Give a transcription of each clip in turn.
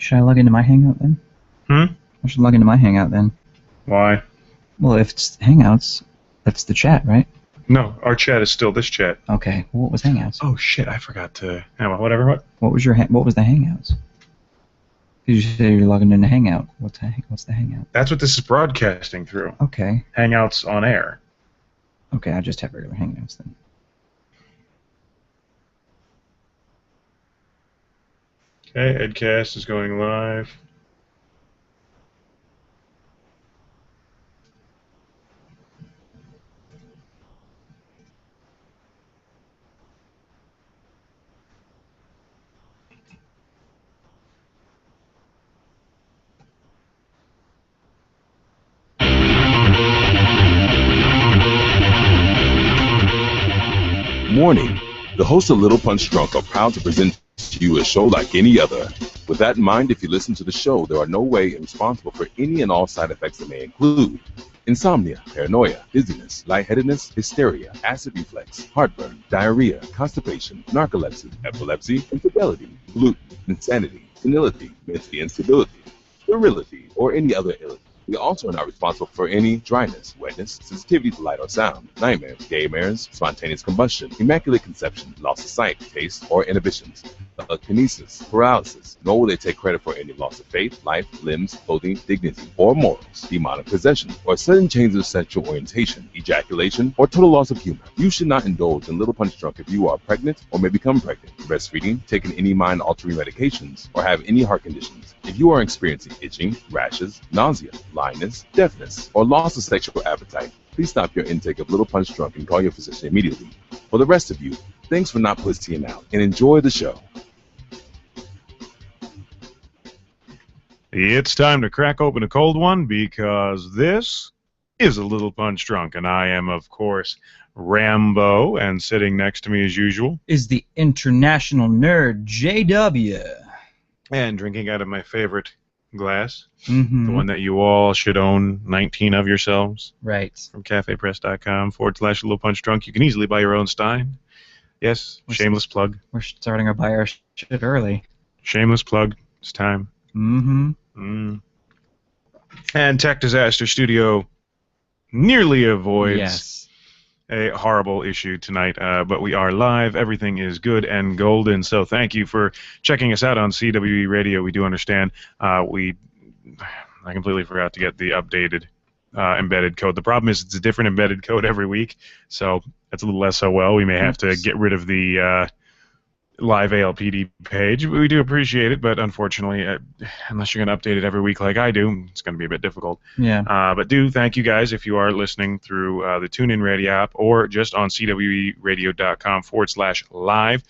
Should I log into my Hangout then? Hmm? I should log into my Hangout then. Why? Well, if it's Hangouts, that's the chat, right? No, our chat is still this chat. Okay. Well, what was Hangouts? Oh shit! I forgot to. Whatever. What? What was the Hangouts? Did you say you're logging into Hangout? What's the Hangout? That's what this is broadcasting through. Okay. Hangouts on air. Okay, I just have regular Hangouts then. Okay, Edcast is going live. Warning, the hosts of Little Punch Drunk are proud to present to you a show like any other. With that in mind, if you listen to the show, there are no way responsible for any and all side effects that may include insomnia, paranoia, dizziness, lightheadedness, hysteria, acid reflux, heartburn, diarrhea, constipation, narcolepsy, epilepsy, infidelity, gluten, insanity, senility, mental instability, sterility, or any other illness. We also are not responsible for any dryness, wetness, sensitivity to light or sound, nightmares, daymares, spontaneous combustion, immaculate conception, loss of sight, taste, or inhibitions, telekinesis, paralysis, nor will they take credit for any loss of faith, life, limbs, clothing, dignity, or morals, demonic possession, or sudden change of sexual orientation, ejaculation, or total loss of humor. You should not indulge in Little Punch Drunk if you are pregnant or may become pregnant, breastfeeding, taking any mind-altering medications, or have any heart conditions. If you are experiencing itching, rashes, nausea, blindness, deafness, or loss of sexual appetite, please stop your intake of Little Punch Drunk and call your physician immediately. For the rest of you, thanks for not pussying out, and enjoy the show. It's time to crack open a cold one because this is a Little Punch Drunk, and I am, of course, Rambo, and sitting next to me as usual is the international nerd JW. And drinking out of my favorite glass, Mm-hmm. the one that you all should own 19 of yourselves. Right. From cafepress.com/Little Punch Drunk. You can easily buy your own Stein. Yes, shameless plug. We're starting to buy our shit early. Shameless plug. It's time. Mm-hmm. And Tech Disaster Studio nearly avoids a horrible issue tonight, but we are live. Everything is good and golden, so thank you for checking us out on CWE Radio. We do understand. I completely forgot to get the updated embedded code. The problem is it's a different embedded code every week, so that's a little SOL. We may have to get rid of the live ALPD page. We do appreciate it, but unfortunately, unless you're going to update it every week like I do, it's going to be a bit difficult. Yeah. But thank you guys if you are listening through the TuneIn Radio app or just on cweradio.com/live.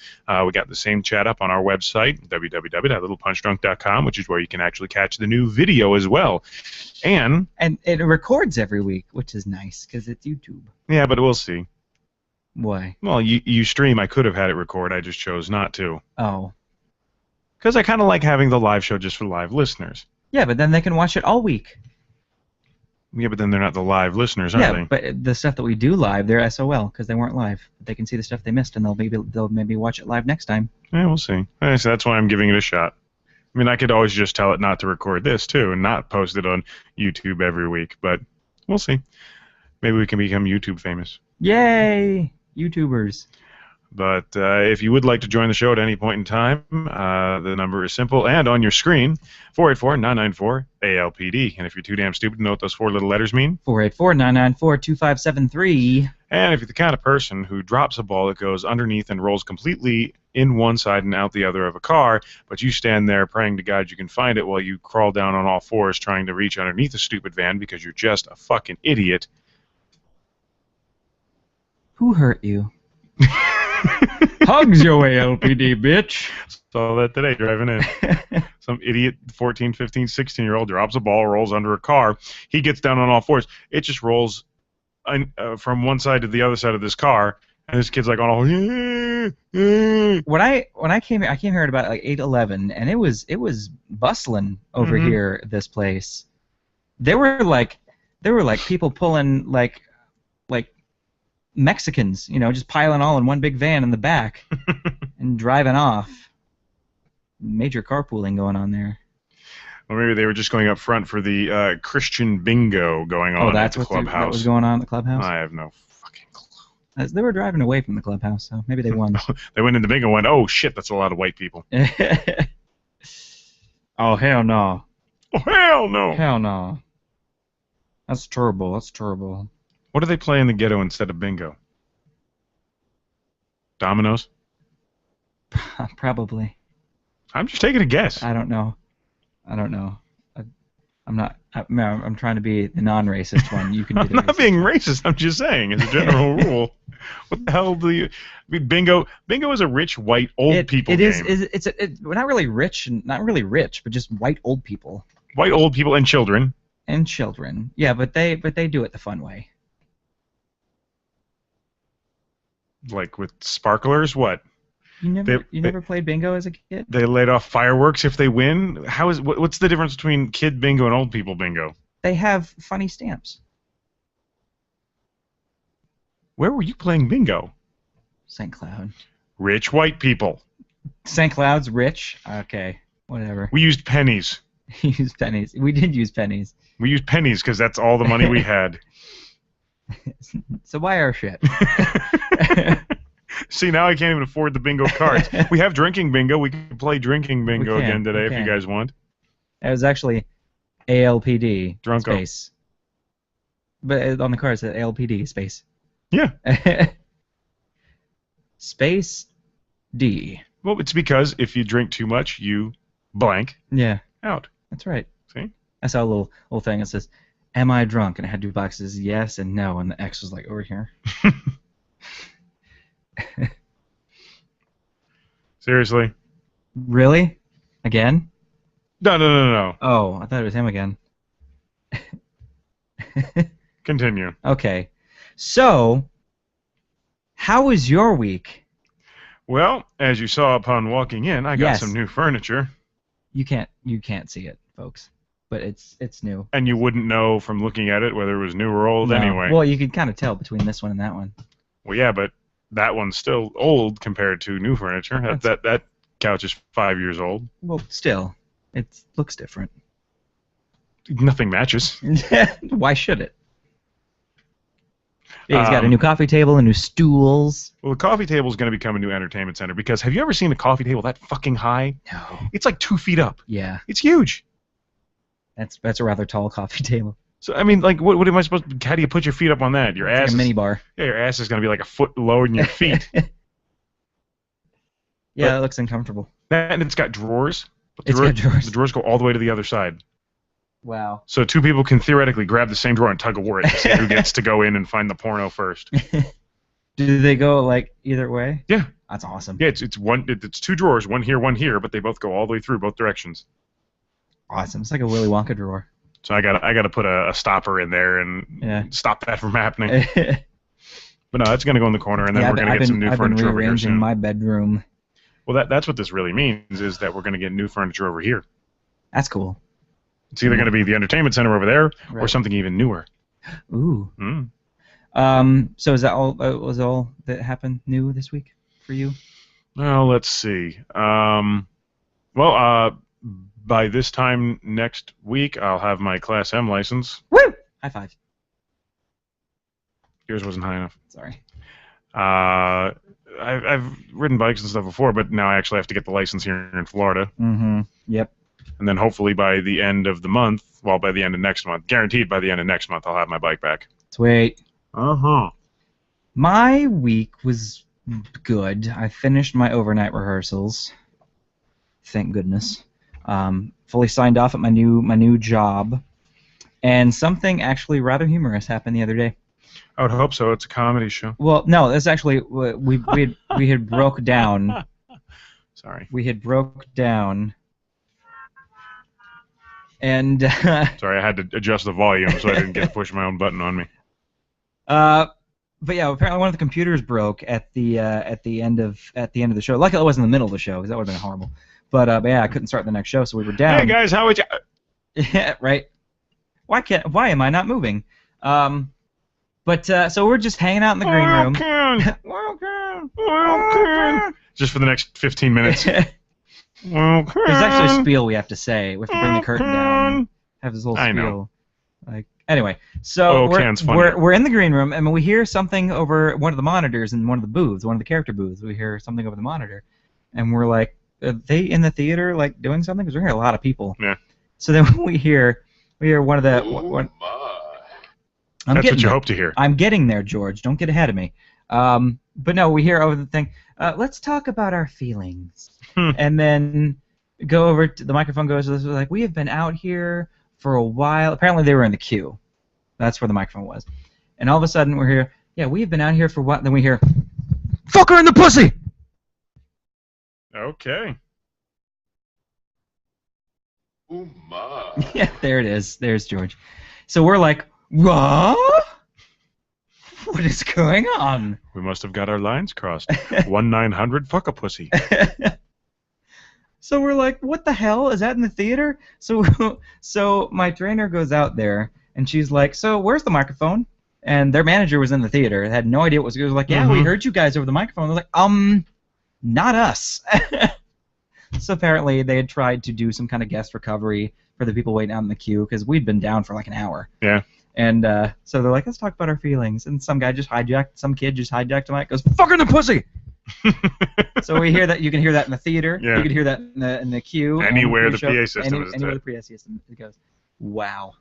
We got the same chat up on our website, www.littlepunchdrunk.com, which is where you can actually catch the new video as well. And it records every week, which is nice because it's YouTube. Yeah, but we'll see. Why? Well, you stream. I could have had it record. I just chose not to. Oh. Because I kind of like having the live show just for live listeners. Yeah, but then they can watch it all week. Yeah, but then they're not the live listeners, are they? Yeah, but the stuff that we do live, they're SOL because they weren't live. They can see the stuff they missed, and they'll maybe watch it live next time. Yeah, we'll see. So that's why I'm giving it a shot. I mean, I could always just tell it not to record this, too, and not post it on YouTube every week, but we'll see. Maybe we can become YouTube famous. Yay! YouTubers. But if you would like to join the show at any point in time, the number is simple and on your screen, 484-994-ALPD. And if you're too damn stupid to know what those four little letters mean, 484-994-2573. And if you're the kind of person who drops a ball that goes underneath and rolls completely in one side and out the other of a car, but you stand there praying to God you can find it while you crawl down on all fours trying to reach underneath a stupid van because you're just a fucking idiot. Who hurt you? Hugs your ALPD, bitch. Saw that today driving in. Some idiot 14, 15, 16-year-old drops a ball, rolls under a car. He gets down on all fours. It just rolls from one side to the other side of this car, and this kid's like on all. When I came here, at about like 8:11, and it was bustling over here. This place. There were like people pulling like Mexicans, just piling all in one big van in the back and driving off. Major carpooling going on there. Or maybe they were just going up front for the Christian bingo going on at the clubhouse. That was going on at the clubhouse? I have no fucking clue. They were driving away from the clubhouse, so maybe they won. They went in the bingo and went, oh shit, that's a lot of white people. Oh, hell no. Oh, hell no. Hell no. That's terrible. That's terrible. What do they play in the ghetto instead of bingo? Dominoes? Probably. I'm just taking a guess. I don't know. I'm trying to be the non-racist one. You can be I'm the not racist. being racist. I'm just saying, as a general rule. What the hell do you... I mean, bingo is a rich, white, old people game. We're not really rich, not really rich, but just white old people. White old people and children. And children. Yeah, but they do it the fun way. Like with sparklers, what? You never played bingo as a kid? They let off fireworks if they win? What's the difference between kid bingo and old people bingo? They have funny stamps. Where were you playing bingo? St. Cloud. Rich white people. St. Cloud's rich? Okay, whatever. We used pennies. Used pennies. We did use pennies. We used pennies because that's all the money we had. So buy our shit. See, now I can't even afford the bingo cards. We have drinking bingo. We can play drinking bingo again today if you guys want. It was actually ALPD Drunko. space. But on the card it said ALPD space. Yeah. Space D. Well, it's because if you drink too much, you blank out. That's right. See? I saw a little thing that says, "Am I drunk?" And it had two boxes, yes and no, and the X was like over here. Seriously? Really? Again? No. Oh, I thought it was him again. Continue. Okay. So, how was your week? Well, as you saw upon walking in, I got Yes. some new furniture. You can't see it, folks, but it's new. And you wouldn't know from looking at it whether it was new or old No. anyway. Well, you could kind of tell between this one and that one. Well, yeah, but that one's still old compared to new furniture. That couch is 5 years old. Well, still, it looks different. Nothing matches. Why should it? Yeah, he's got a new coffee table and new stools. Well, the coffee table is going to become a new entertainment center because have you ever seen a coffee table that fucking high? No. It's like 2 feet up. Yeah. It's huge. That's a rather tall coffee table. So, I mean, like, what am I supposed to... How do you put your feet up on that? Your ass... Like a mini bar. Yeah, your ass is going to be like a foot lower than your feet. Yeah, it looks uncomfortable. And it's got drawers. But It's got drawers. The drawers go all the way to the other side. Wow. So 2 people can theoretically grab the same drawer and tug of war it to see who gets to go in and find the porno first. Do they go, like, either way? Yeah. That's awesome. Yeah, it's 2 drawers, one here, but they both go all the way through both directions. Awesome. It's like a Willy Wonka drawer. So I got to put a stopper in there and stop that from happening. But no, that's going to go in the corner, and then we're going to get some new furniture over here I've been soon. rearranging my bedroom. Well, that's what this really means, is that we're going to get new furniture over here. That's cool. It's either going to be the entertainment center over there or Right. something even newer. Ooh. So is that all? Was all that happened new this week for you? Well, let's see. By this time next week, I'll have my Class M license. Woo! High five. Yours wasn't high enough. Sorry. I've ridden bikes and stuff before, but now I actually have to get the license here in Florida. Mm-hmm. Yep. And then hopefully by the end of the month, well, by the end of next month, guaranteed by the end of next month, I'll have my bike back. Sweet. Uh-huh. My week was good. I finished my overnight rehearsals. Thank goodness. Fully signed off at my new job, and something actually rather humorous happened the other day. I would hope so. It's a comedy show. Well, no, that's actually we had broke down. Sorry. We had broke down, and Sorry, I had to adjust the volume so I didn't get to push my own button on me. but yeah, apparently one of the computers broke at the end of the show. Luckily, it wasn't in the middle of the show because that would have been horrible. But yeah, I couldn't start the next show, so we were down. Hey guys, how would you? Yeah, right. Why am I not moving? But so we're just hanging out in the green room. Just for the next 15 minutes. Okay. There's actually a spiel we have to say. We have to bring the curtain down. And have this whole spiel. I know. Like anyway, so we're in the green room and we hear something over one of the monitors in one of the booths, one of the character booths. We hear something over the monitor, and we're like, are they in the theater like doing something? Because we're hearing a lot of people. Yeah. So then we hear one of the. That's what you hope to hear. I'm getting there, George. Don't get ahead of me. But no, we hear over the thing. Let's talk about our feelings. And then go over to the microphone goes like, we have been out here for a while. Apparently they were in the queue. That's where the microphone was. And all of a sudden we're here. Yeah, we've been out here for what? Then we hear, fuck her in the pussy. Okay. Oh my. Yeah, there it is. There's George. So we're like, what? What is going on? We must have got our lines crossed. 1-900 fuck a pussy. So we're like, what the hell? Is that in the theater? So my trainer goes out there, and she's like, so where's the microphone? And their manager was in the theater. Had no idea what was going on. Like, yeah, we heard you guys over the microphone. They're like, not us. So apparently they had tried to do some kind of guest recovery for the people waiting out in the queue, because we'd been down for like an hour. Yeah. And so they're like, let's talk about our feelings. And some kid just hijacked the mic, goes, fuck her in the pussy! So we hear that. You can hear that in the theater. Yeah. You can hear that in the queue. Anywhere the PA system is. Anywhere the PA system. It goes, wow.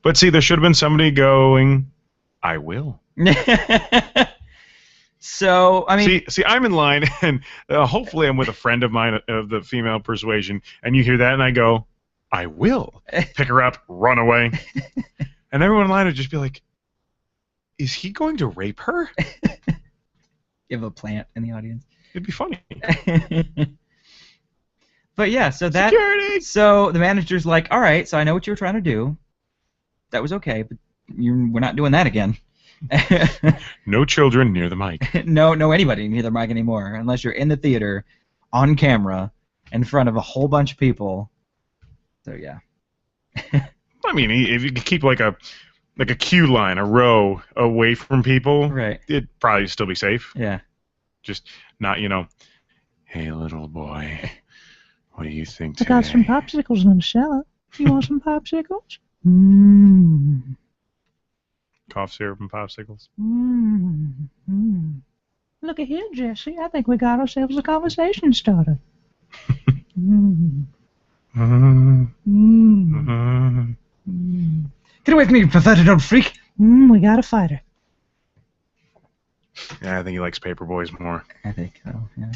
But see, there should have been somebody going, I will. So, I mean... See, I'm in line, and hopefully I'm with a friend of mine of the female persuasion, and you hear that, and I go, I will. Pick her up, run away. And everyone in line would just be like, is he going to rape her? You have a plant in the audience. It'd be funny. But yeah, so that... Security! So the manager's like, all right, so I know what you were trying to do. That was okay, but we're not doing that again. No children near the mic. No anybody near the mic anymore, unless you're in the theater, on camera, in front of a whole bunch of people. So yeah. I mean, if you could keep like a queue line, a row away from people, right, it'd probably still be safe. Yeah. Just not, hey little boy, what do you think today? I got some popsicles in the cellar. You want some popsicles? Cough syrup and popsicles. Look at here, Jesse. I think we got ourselves a conversation started. Get away from me, you pathetic old freak! We got a fighter. Yeah, I think he likes Paperboys more. I think so, yeah.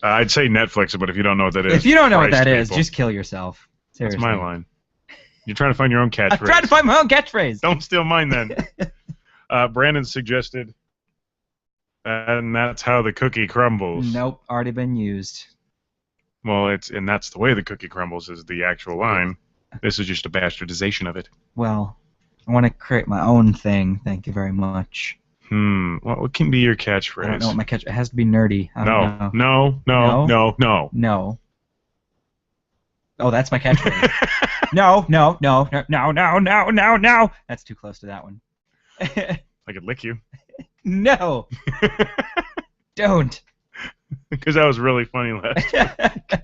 I'd say Netflix, but if you don't know what that is... If you don't know what Christ, that is, people. just kill yourself. Seriously. That's my line. You're trying to find your own catchphrase. I'm trying to find my own catchphrase! Don't steal mine, then. Brandon suggested, and that's how the cookie crumbles. Nope, already been used. Well, and that's the way the cookie crumbles is the actual line. This is just a bastardization of it. Well, I want to create my own thing, thank you very much. What can be your catchphrase? I don't know what my catchphrase... It has to be nerdy. I don't know. No. Oh, that's my catchphrase. No. That's too close to that one. I could lick you. No. Don't. Because that was really funny last week.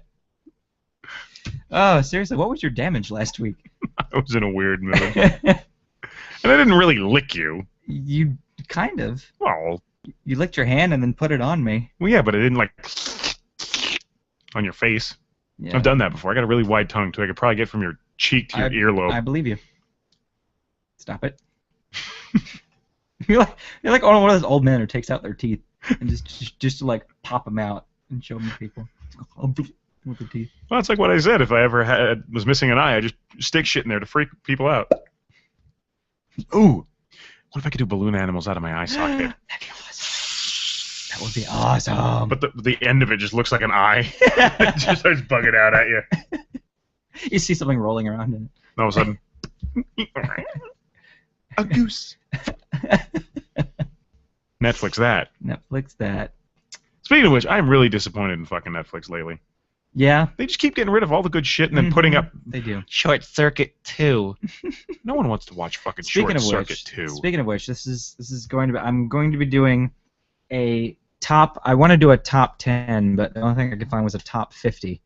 Oh, seriously, what was your damage last week? I was in a weird mood. And I didn't really lick you. You kind of. Well. You licked your hand and then put it on me. Well, yeah, but I didn't on your face. Yeah. I've done that before. I got a really wide tongue, too. I could probably get from your cheek to your earlobe. I believe you. Stop it. You're like one of those old men who takes out their teeth and just to like pop them out and show them to people with the teeth. Well, it's like what I said. If I ever was missing an eye, I just stick shit in there to freak people out. Ooh, what if I could do balloon animals out of my eye socket? That would be awesome. But the end of it just looks like an eye. It just starts bugging out at you. You see something rolling around in it. All of a sudden, a goose. Netflix that. Netflix that. Speaking of which, I'm really disappointed in fucking Netflix lately. Yeah. They just keep getting rid of all the good shit and then putting up. They do. Short Circuit 2. No one wants to watch fucking Short Circuit 2. Speaking of which, this is going to be. I'm going to be doing a I want to do a top 10, but the only thing I could find was a top 50.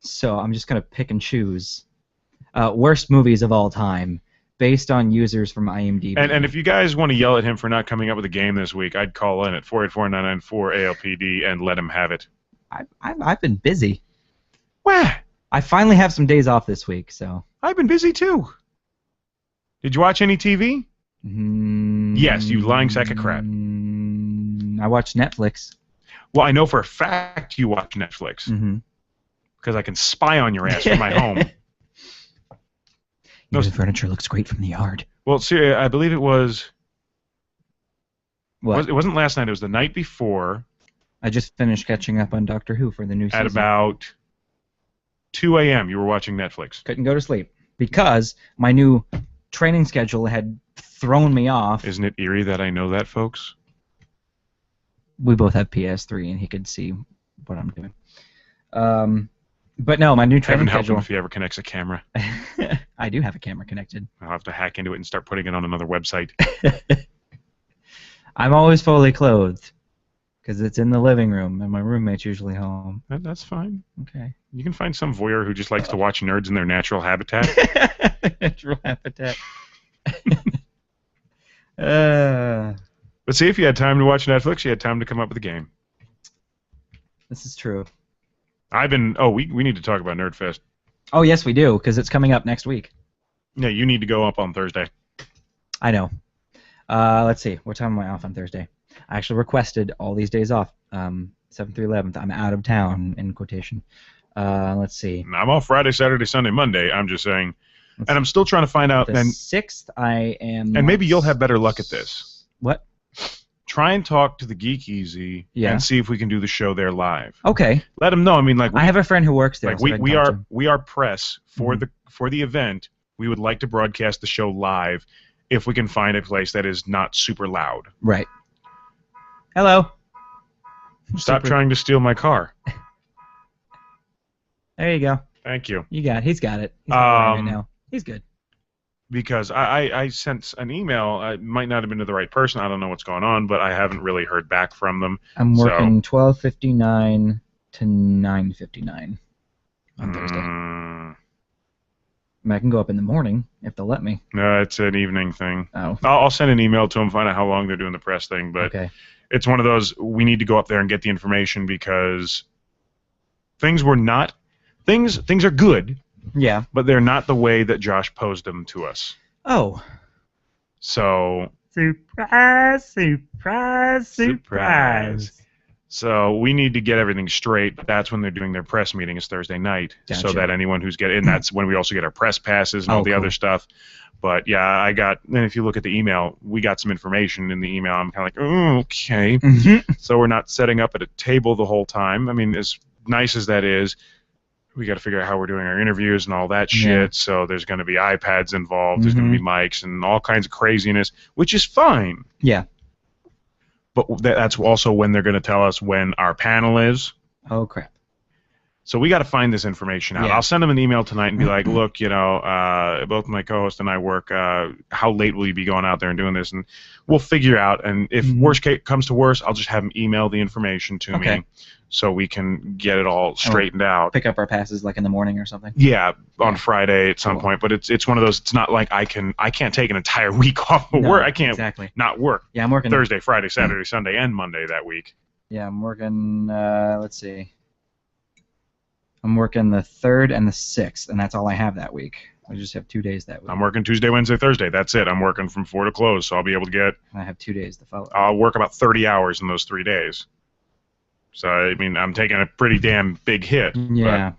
So I'm just gonna pick and choose worst movies of all time based on users from IMDb. And if you guys want to yell at him for not coming up with a game this week, I'd call in at 484-994-ALPD and let him have it. I've been busy. Wah! I finally have some days off this week, so. I've been busy too. Did you watch any TV? Yes, you lying sack of crap. I watched Netflix. Well, I know for a fact you watch Netflix. Because I can spy on your ass from my home. The furniture looks great from the yard. Well, see, I believe it was... What? It wasn't last night. It was the night before. I just finished catching up on Doctor Who for the new season. At about 2 a.m. you were watching Netflix. Couldn't go to sleep because my new training schedule had thrown me off. Isn't it eerie that I know that, folks? We both have PS3, and he could see what I'm doing. But no, my new training Heaven help schedule. him if he ever connects a camera. I do have a camera connected. I'll have to hack into it and start putting it on another website. I'm always fully clothed because it's in the living room, and my roommate's usually home. That's fine. Okay. You can find some voyeur who just likes to watch nerds in their natural habitat. Natural habitat. But see, if you had time to watch Netflix, you had time to come up with a game. This is true. We need to talk about Nerdfest. Oh, yes, we do, because it's coming up next week. Yeah, you need to go up on Thursday. I know. Let's see. What time am I off on Thursday? I actually requested all these days off. 7th through 11th. I'm out of town, in quotation. Let's see. I'm off Friday, Saturday, Sunday, Monday. I'm just saying. And I'm still trying to find out. The 6th, I am... And maybe you'll have better luck at this. What? Try and talk to the Geek Easy and see if we can do the show there live. Okay. Let them know. I mean, like I have a friend who works there. Like we are press for the event. We would like to broadcast the show live if we can find a place that is not super loud. Right. Hello. Stop trying to steal my car. There you go. Thank you. He's got it. He's right now. He's good. Because I sent an email. It might not have been to the right person. I don't know what's going on, but I haven't really heard back from them. I'm working 12:59 to 9:59 on Thursday. I can go up in the morning if they'll let me. No, it's an evening thing. Oh. I'll send an email to them, find out how long they're doing the press thing. But it's one of those, we need to go up there and get the information because things are good. Yeah. But they're not the way that Josh posed them to us. Oh. So. Surprise, surprise, surprise. So we need to get everything straight. That's when they're doing their press meeting is Thursday night. Gotcha. So that anyone who's and that's when we also get our press passes and all the other stuff. But yeah, and if you look at the email, we got some information in the email. I'm kind of like, oh, okay. So we're not setting up at a table the whole time. I mean, as nice as that is, we got to figure out how we're doing our interviews and all that shit. Yeah. So there's going to be iPads involved. There's going to be mics and all kinds of craziness, which is fine. Yeah. But that's also when they're going to tell us when our panel is. Oh, crap. So we got to find this information out. Yeah. I'll send them an email tonight and be like, look, both my co-host and I work. How late will you be going out there and doing this? And we'll figure out. And if worst case comes to worst, I'll just have them email the information to me so we can get it all straightened out. Pick up our passes like in the morning or something? Yeah, on Friday at some point. But it's one of those, it's not like I can't take an entire week off of work. I can't not work. Yeah, I'm working Thursday, Friday, Saturday, Sunday, and Monday that week. Yeah, I'm working, let's see. I'm working the 3rd and the 6th, and that's all I have that week. I just have 2 days that week. I'm working Tuesday, Wednesday, Thursday. That's it. I'm working from 4 to close, so I'll be able to get... And I have 2 days to follow. I'll work about 30 hours in those 3 days. So, I mean, I'm taking a pretty damn big hit. Yeah.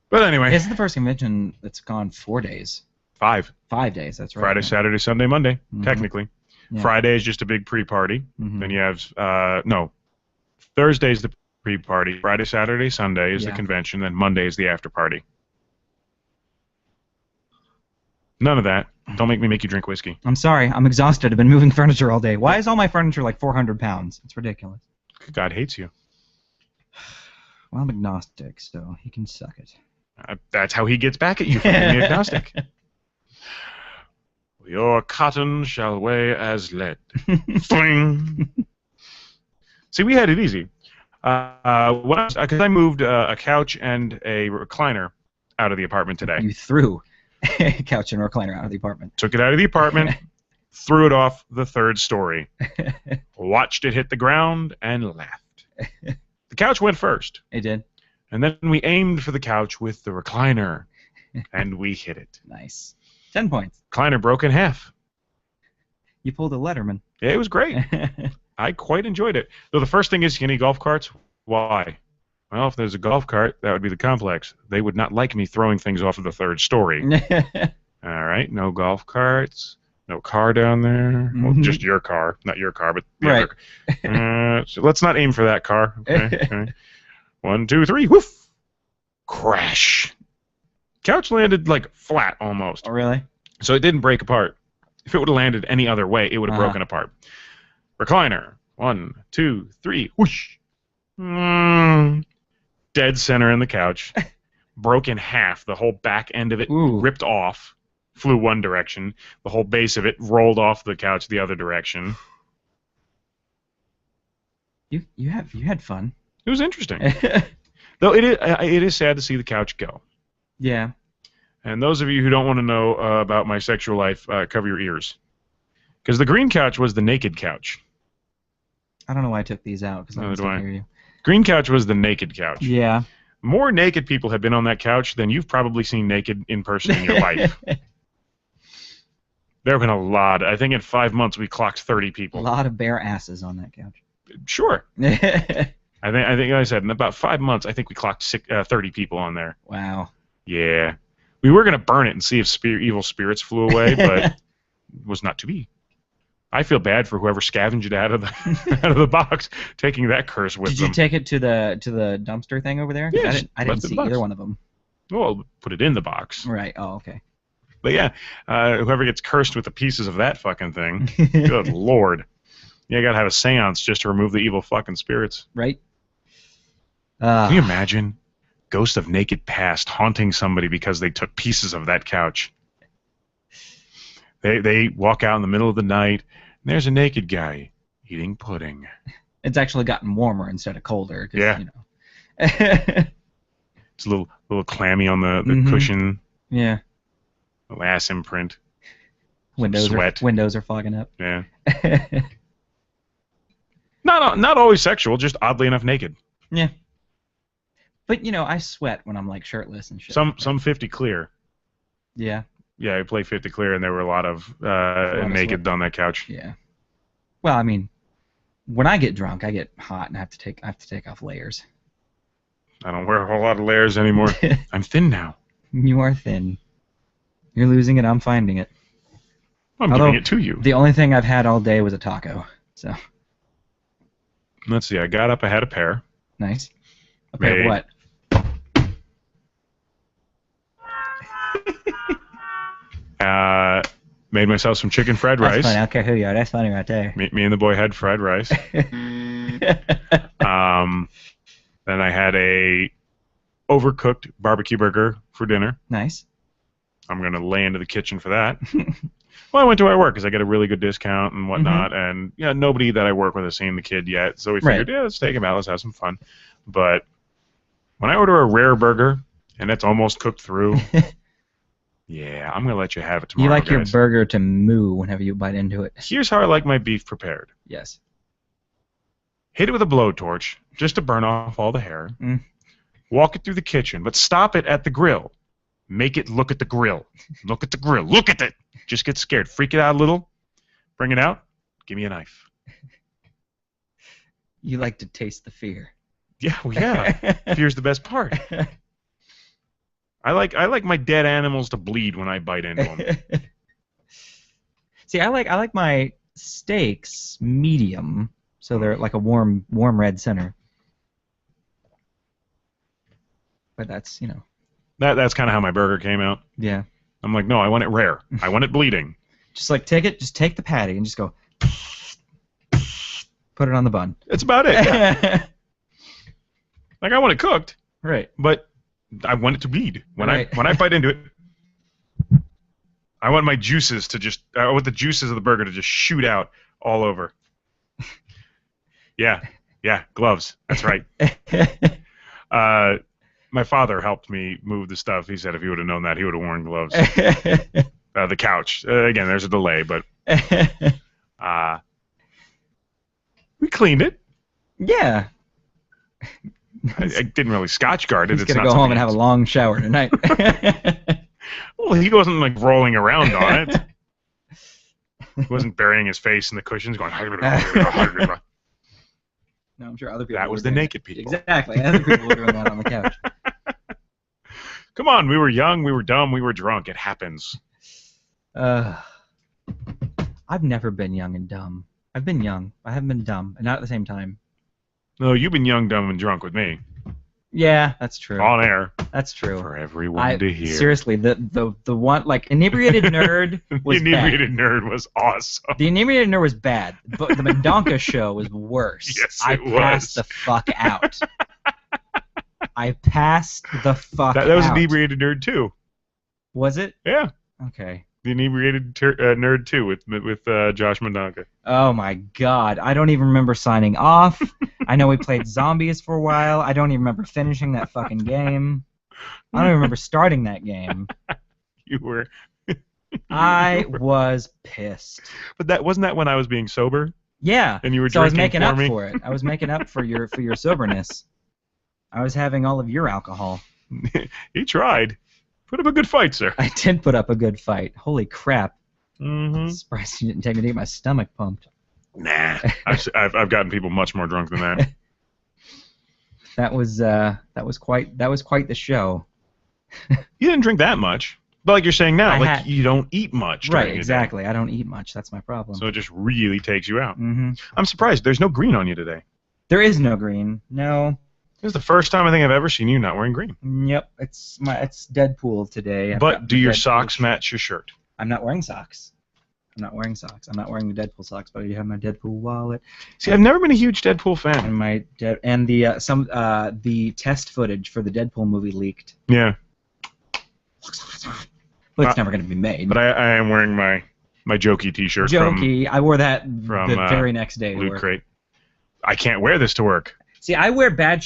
But anyway. This is the first convention that's gone 4 days. 5. 5 days, that's right. Friday, Saturday, Sunday, Monday, technically. Yeah. Friday is just a big pre-party. Then you have... Thursday's the pre-party. Friday, Saturday, Sunday is the convention. Then Monday is the after-party. None of that. Don't make me make you drink whiskey. I'm sorry. I'm exhausted. I've been moving furniture all day. Why is all my furniture like 400 pounds? It's ridiculous. God hates you. Well, I'm agnostic, so he can suck it. That's how he gets back at you for being agnostic. Your cotton shall weigh as lead. Fling. See, we had it easy. Because I moved a couch and a recliner out of the apartment today. You threw a couch and recliner out of the apartment. Took it out of the apartment, threw it off the 3rd story, watched it hit the ground, and laughed. The couch went first. It did? And then we aimed for the couch with the recliner, and we hit it. Nice. 10 points. Recliner broke in half. You pulled a Letterman. Yeah, it was great. I quite enjoyed it. Though the first thing is, you need golf carts? Why? Well, if there's a golf cart, that would be the complex. They would not like me throwing things off of the 3rd story. All right, no golf carts, no car down there. Well, just your car, not your car, but the other. So let's not aim for that car. Okay. 1, 2, 3, whoof! Crash. Couch landed like flat almost. Oh, really? So it didn't break apart. If it would have landed any other way, it would have broken apart. Recliner. 1, 2, 3, whoosh! Dead center in the couch. Broke in half. The whole back end of it ripped off. Flew one direction. The whole base of it rolled off the couch the other direction. You had fun. It was interesting. Though it is sad to see the couch go. Yeah. And those of you who don't want to know about my sexual life, cover your ears. Because the green couch was the naked couch. I don't know why I took these out, because I don't hear you. Green couch was the naked couch. Yeah. More naked people have been on that couch than you've probably seen naked in person in your life. There have been a lot. I think in 5 months we clocked 30 people. A lot of bare asses on that couch. Sure. I think I said in about 5 months I think we clocked 30 people on there. Wow. Yeah. We were gonna burn it and see if evil spirits flew away, but it was not to be. I feel bad for whoever scavenged it out of the box, taking that curse with them. Did you take it to the dumpster thing over there? Yes, I didn't see either one of them. Well, put it in the box. Right. Oh, okay. But yeah, whoever gets cursed with the pieces of that fucking thing, good lord. You gotta have a seance just to remove the evil fucking spirits. Right. Can you imagine? Ghost of naked past haunting somebody because they took pieces of that couch. They walk out in the middle of the night, and there's a naked guy eating pudding. It's actually gotten warmer instead of colder. Yeah. You know. It's a little clammy on the cushion. Yeah. Little ass imprint. Windows are fogging up. Yeah. Not always sexual, just oddly enough naked. Yeah. But you know, I sweat when I'm like shirtless and shit. Some 50 clear. Yeah. Yeah, I play 50 clear, and there were a lot of naked on that couch. Yeah. Well, I mean, when I get drunk, I get hot and I have to take off layers. I don't wear a whole lot of layers anymore. I'm thin now. You are thin. You're losing it. I'm finding it. I'm giving it to you. The only thing I've had all day was a taco. So. Let's see. I got up. I had a pear. Nice. A pear of what? Made myself some chicken fried rice. That's funny. I don't care who you are. That's funny right there. Me and the boy had fried rice. Then I had a overcooked barbecue burger for dinner. Nice. I'm going to lay into the kitchen for that. Well, I went to where I work because I get a really good discount and whatnot. And yeah, nobody that I work with has seen the kid yet. So we figured, yeah, let's take him out. Let's have some fun. But when I order a rare burger and it's almost cooked through, yeah, I'm going to let you have it tomorrow, You like guys. your burger to moo whenever you bite into it. Here's how I like my beef prepared. Yes. Hit it with a blowtorch just to burn off all the hair. Walk it through the kitchen, but stop it at the grill. Make it look at the grill. Look at the grill. Look at it. Just get scared. Freak it out a little. Bring it out. Give me a knife. You like to taste the fear. Yeah, well, yeah. Fear's the best part. I like my dead animals to bleed when I bite into them. See, I like my steaks medium, so they're like a warm red center. But that's, you know. That's kind of how my burger came out. Yeah. I'm like, no, I want it rare. I want it bleeding. Just take the patty and just go put it on the bun. That's about it. Yeah. Like, I want it cooked. Right. But I want it to bleed. When I bite into it, I want my juices to I want the juices of the burger to just shoot out all over. Yeah. Yeah, gloves. That's right. My father helped me move the stuff. He said if he would have known that, he would have worn gloves. The couch. Again, there's a delay, but we cleaned it. Yeah. I didn't really Scotch guard it. He's going to go home and have a long shower tonight. Well, he wasn't like rolling around on it. He wasn't burying his face in the cushions going... No, I'm sure other people That was the naked people. Exactly. Other people were doing that on the couch. Come on, we were young, we were dumb, we were drunk. It happens. I've never been young and dumb. I've been young. I haven't been dumb, and not at the same time. No, you've been young, dumb, and drunk with me. Yeah, that's true. On air. That's true. For everyone to hear. Seriously, the one, like, Inebriated Nerd was The Inebriated Nerd was awesome. The Inebriated Nerd was bad, but the Mendonca show was worse. Yes, I passed the fuck out. I passed the fuck out. That was Inebriated Nerd 2. Was it? Yeah. Okay. The Inebriated Nerd 2 with Josh Mendonca. Oh my god. I don't even remember signing off. I know we played zombies for a while. I don't even remember finishing that fucking game. I don't even remember starting that game. You were... I was pissed. But wasn't that when I was being sober? Yeah. And you were so I was drinking making up me? for it. I was making up for your soberness. I was having all of your alcohol. He tried. Put up a good fight, sir. I did put up a good fight. Holy crap. Mm-hmm. Surprised you didn't take me to get my stomach pumped. Nah. I've gotten people much more drunk than that. That was quite the show. You didn't drink that much. But like you're saying now, you don't eat much. Right, exactly. I don't eat much. That's my problem. So it just really takes you out. Mm-hmm. I'm surprised. There's no green on you today. There is no green. No. This is the first time I think I've ever seen you not wearing green. Yep, it's Deadpool today. But do your socks match your shirt? I'm not wearing socks. I'm not wearing the Deadpool socks, but I do have my Deadpool wallet. See, I've never been a huge Deadpool fan. And the test footage for the Deadpool movie leaked. Yeah. Well, it's never going to be made. But I am wearing my Jokey T-shirt. Jokey. I wore that the very next day. Loot Crate. I can't wear this to work. See, I wear good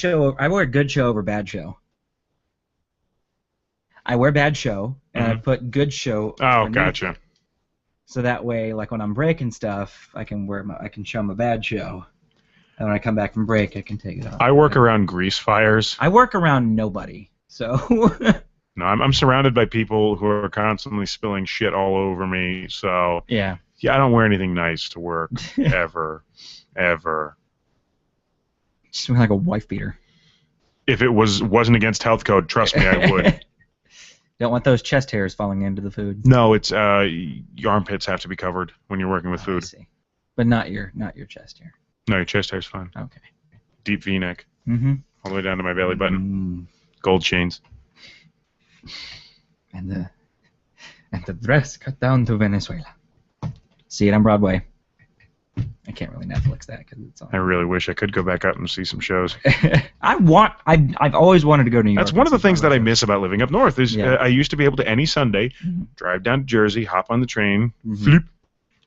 show over bad show. I wear bad show, and I put good show. Oh, gotcha. So that way, like when I'm breaking stuff, I can show my bad show, and when I come back from break, I can take it off. I work around grease fires. I work around nobody, so. No, I'm surrounded by people who are constantly spilling shit all over me. So yeah, I don't wear anything nice to work ever. Just like a wife beater. If it wasn't against health code, trust me, I would. Don't want those chest hairs falling into the food. No, it's your armpits have to be covered when you're working with food. I see. But not your chest hair. No, your chest hair's fine. Okay. Deep V-neck. Mm-hmm. All the way down to my belly button. Gold chains. And the dress cut down to Venezuela. See it on Broadway. I can't really Netflix that because it's on. I really wish I could go back up and see some shows. I've always wanted to go to New York. That's one of the things that I miss about living up north is Yeah. I used to be able to any Sunday drive down to Jersey, hop on the train, flip,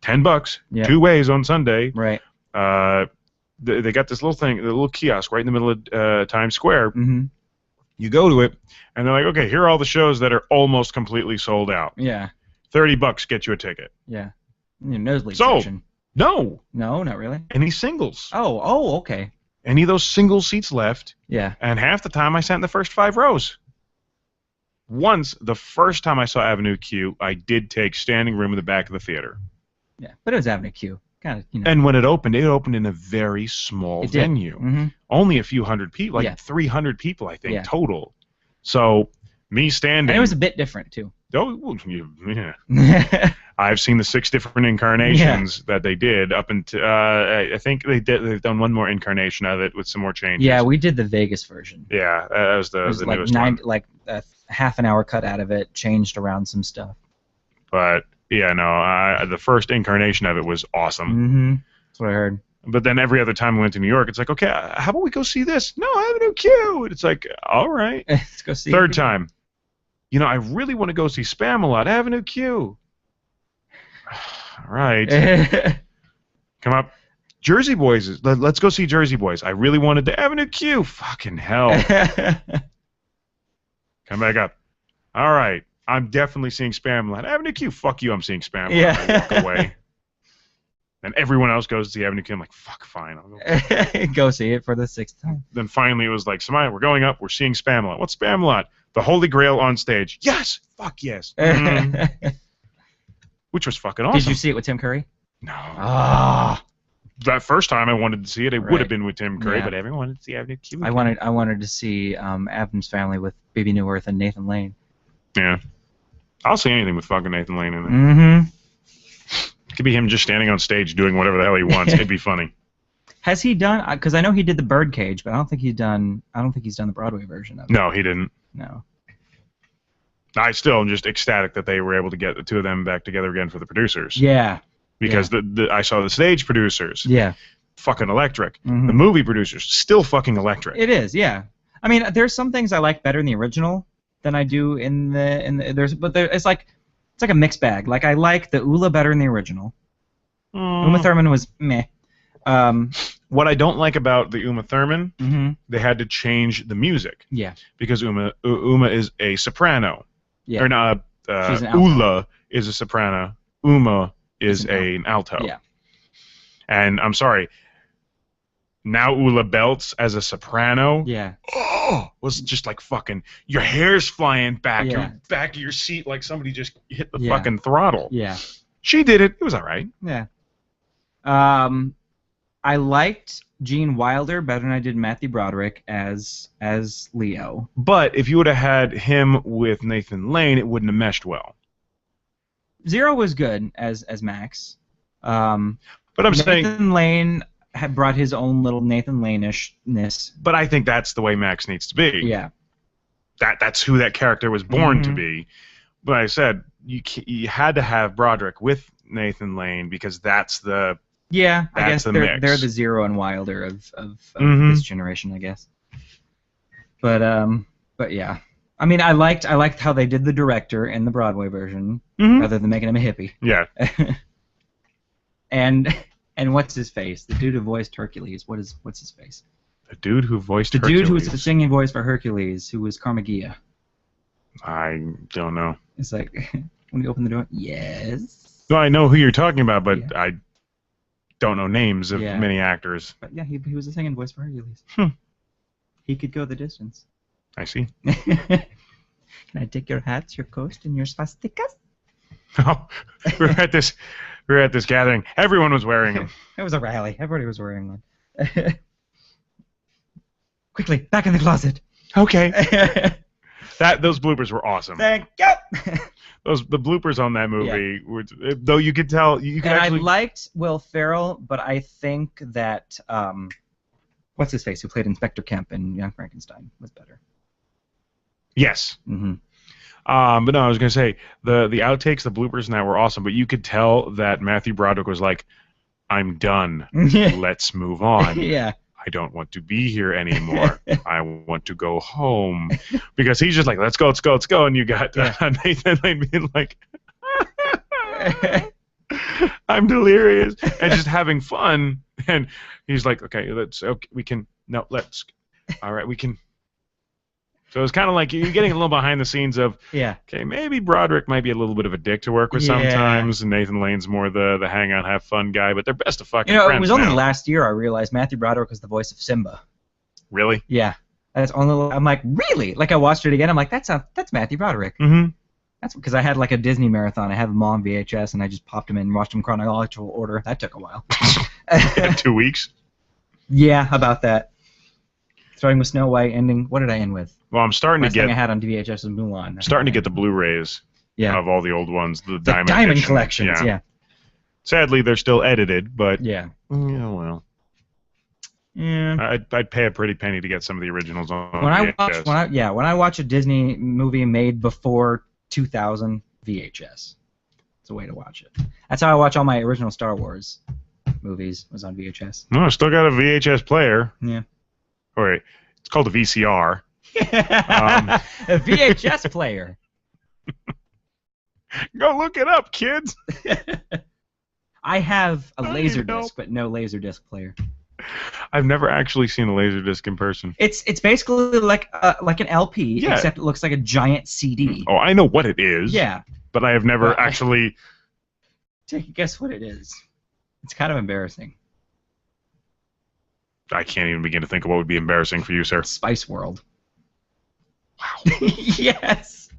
$10, 2 ways on Sunday. Right. They got this little thing, the little kiosk right in the middle of Times Square. Mm-hmm. You go to it, and they're like, okay, here are all the shows that are almost completely sold out. Yeah. $30 get you a ticket. Yeah. Your nosebleed Sold. section. No. No, not really. Any singles. Oh, okay. Any of those single seats left. Yeah. And half the time I sat in the first 5 rows. Once, the first time I saw Avenue Q, I did take standing room in the back of the theater. Yeah, but it was Avenue Q. Kind of, And when it opened in a very small venue. Mm-hmm. Only a few hundred people, like 300 people, I think, total. So, me standing... And it was a bit different, too. Oh, well, yeah. I've seen the 6 different incarnations that they did up until I think they've done one more incarnation of it with some more changes. Yeah, we did the Vegas version. Yeah, that was the like newest one. Like a half an hour cut out of it, changed around some stuff. But yeah, no, the first incarnation of it was awesome. Mm-hmm. That's what I heard. But then every other time we went to New York, it's like, okay, how about we go see this? No, Avenue Q. And it's like, all right. Let's go see. Third time. You know, I really want to go see Spamalot, Avenue Q. All right. Come up. Jersey Boys is. Let's go see Jersey Boys. I really wanted to Avenue Q. Fucking hell. Come back up. All right. I'm definitely seeing Spamalot. Avenue Q. Fuck you. I'm seeing Spamalot. Yeah. I walk away. And everyone else goes to see Avenue Q. I'm like, fuck, fine. I'll go. Go see it for the 6th time. Then finally it was like, Samaya, we're going up. We're seeing Spamalot. What's Spamalot? The Holy Grail on stage. Yes. Fuck yes. Which was fucking awesome. Did you see it with Tim Curry? No. Ah. That first time I wanted to see it, it would have Right. been with Tim Curry, Yeah. but everyone wanted to see Avenue Q. I wanted to see Adam's Family with Baby Newirth and Nathan Lane. Yeah. I'll see anything with fucking Nathan Lane in it. Mm-hmm. It could be him just standing on stage doing whatever the hell he wants. It'd be funny. Has he done? Because I know he did the Birdcage, but I don't think he's done the Broadway version of it. No, he didn't. No. I still am just ecstatic that they were able to get the two of them back together again for the producers. Yeah. Because I saw the stage producers. Yeah. Fucking electric. Mhm. The movie producers, still fucking electric. It is. Yeah. I mean, there's some things I like better in the original than I do in the it's like a mixed bag. Like I like the Ula better in the original. Uma Thurman was meh. What I don't like about the Uma Thurman, Mm-hmm. they had to change the music Yeah. because Uma is a soprano. Yeah. Or not. She's an alto. Ula is a soprano. Uma is Is an an alto. Yeah. And I'm sorry. Now Ula belts as a soprano. Yeah. Oh, was just like fucking. Your hair's flying back. Yeah. Your back of your seat like somebody just hit the Yeah. fucking throttle. Yeah. She did it. It was all right. Yeah. I liked Gene Wilder better than I did Matthew Broderick as Leo. But if you would have had him with Nathan Lane, it wouldn't have meshed well. Zero was good as Max. But I'm saying. Nathan Lane had brought his own little Nathan Lane-ishness. But I think that's the way Max needs to be. Yeah. That's who that character was born to Mhm. be. But I said you had to have Broderick with Nathan Lane because that's the. Yeah, I That's guess the they're mix. the Zero and Wilder of Mhm. this generation, I guess. But yeah, I mean, I liked how they did the director in the Broadway version rather than making him a hippie. Yeah. and what's his face? The dude who voiced Hercules. What's his face? The dude who voiced The Hercules. dude who was the singing voice for Hercules, who was Carmagia. I don't know. It's like when you open the door, yes. No, I know who you're talking about, but Yeah. I don't know names of Yeah. many actors. But yeah, he was the singing voice for Hercules. He could go the distance. I see. Can I take your hats, your coat, and your swastikas? Oh, we were at this gathering. Everyone was wearing them. It was a rally. Everybody was wearing one. Quickly, back in the closet. Okay. Those bloopers were awesome. Thank you. The bloopers on that movie were, though you could tell you could And actually. I liked Will Ferrell, but I think that what's his face, who played Inspector Kemp in Young Frankenstein, was better. Yes. Mm-hmm. But no, I was gonna say the outtakes, the bloopers, and that were awesome. But you could tell that Matthew Broderick was like, "I'm done. Let's move on. Yeah. I don't want to be here anymore. I want to go home," because he's just like, "Let's go, let's go, let's go." And you got Nathan Lane being like, "I'm delirious," and just having fun. And he's like, "Okay, all right, we can." So it's kind of like you're getting a little behind the scenes of, okay, maybe Broderick might be a little bit of a dick to work with sometimes, and Nathan Lane's more the hang out, have fun guy, but they're best of fucking friends it was only now. last year I realized Matthew Broderick was the voice of Simba. Really? Yeah. That's only. I'm like, really? Like I watched it again. I'm like, that's Matthew Broderick. Mm-hmm. That's because I had like a Disney marathon. I have them all on VHS, and I just popped them in and watched them in chronological order. That took a while. 2 weeks? Yeah, about that. Starting with Snow White, ending. What did I end with? Well, I'm starting Last to thing get. I had on VHS was Mulan. Starting to get the Blu-rays of all the old ones, the Diamond edition. collections. Yeah. Sadly, they're still edited, but Yeah. yeah, well, Yeah. I'd pay a pretty penny to get some of the originals on When VHS. I watch a Disney movie made before 2000, VHS. It's a way to watch it. That's how I watch all my original Star Wars movies. Was on VHS. No, I still got a VHS player. Yeah. All right, it's called a VCR. A VHS player. Go look it up, kids. I have a I need laser help. disc, but no laser disc player. I've never actually seen a Laserdisc in person. It's basically like an LP, Yeah. except it looks like a giant CD. Oh, I know what it is. Yeah. But I have never Well, actually... Take a guess what it is. It's kind of embarrassing. I can't even begin to think of what would be embarrassing for you, sir. Spice World. Wow. Yes.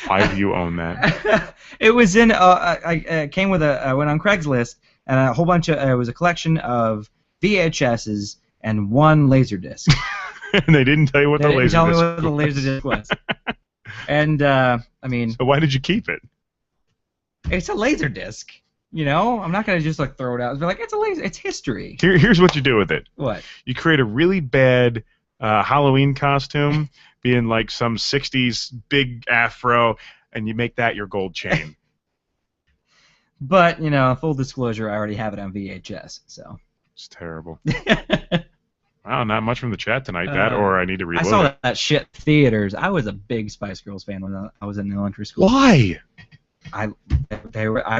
Why do you own that? It was in. I came with I went on Craigslist and a whole bunch of. It was a collection of VHSs and one Laserdisc. And they didn't tell you what They the didn't tell me Laserdisc what the was. Laserdisc was. And I mean, So why did you keep it? it's a Laserdisc. You know, I'm not gonna just like throw it out. Be like, it's a laser. It's history. Here's what you do with it. What? You create a really bad Halloween costume, being like some 60s big afro, and you make that your gold chain. But you know, full disclosure, I already have it on VHS. So. It's terrible. Wow, not much from the chat tonight. That Uh, or I need to reload I saw it. that shit theaters. I was a big Spice Girls fan when I was in elementary school. Why? I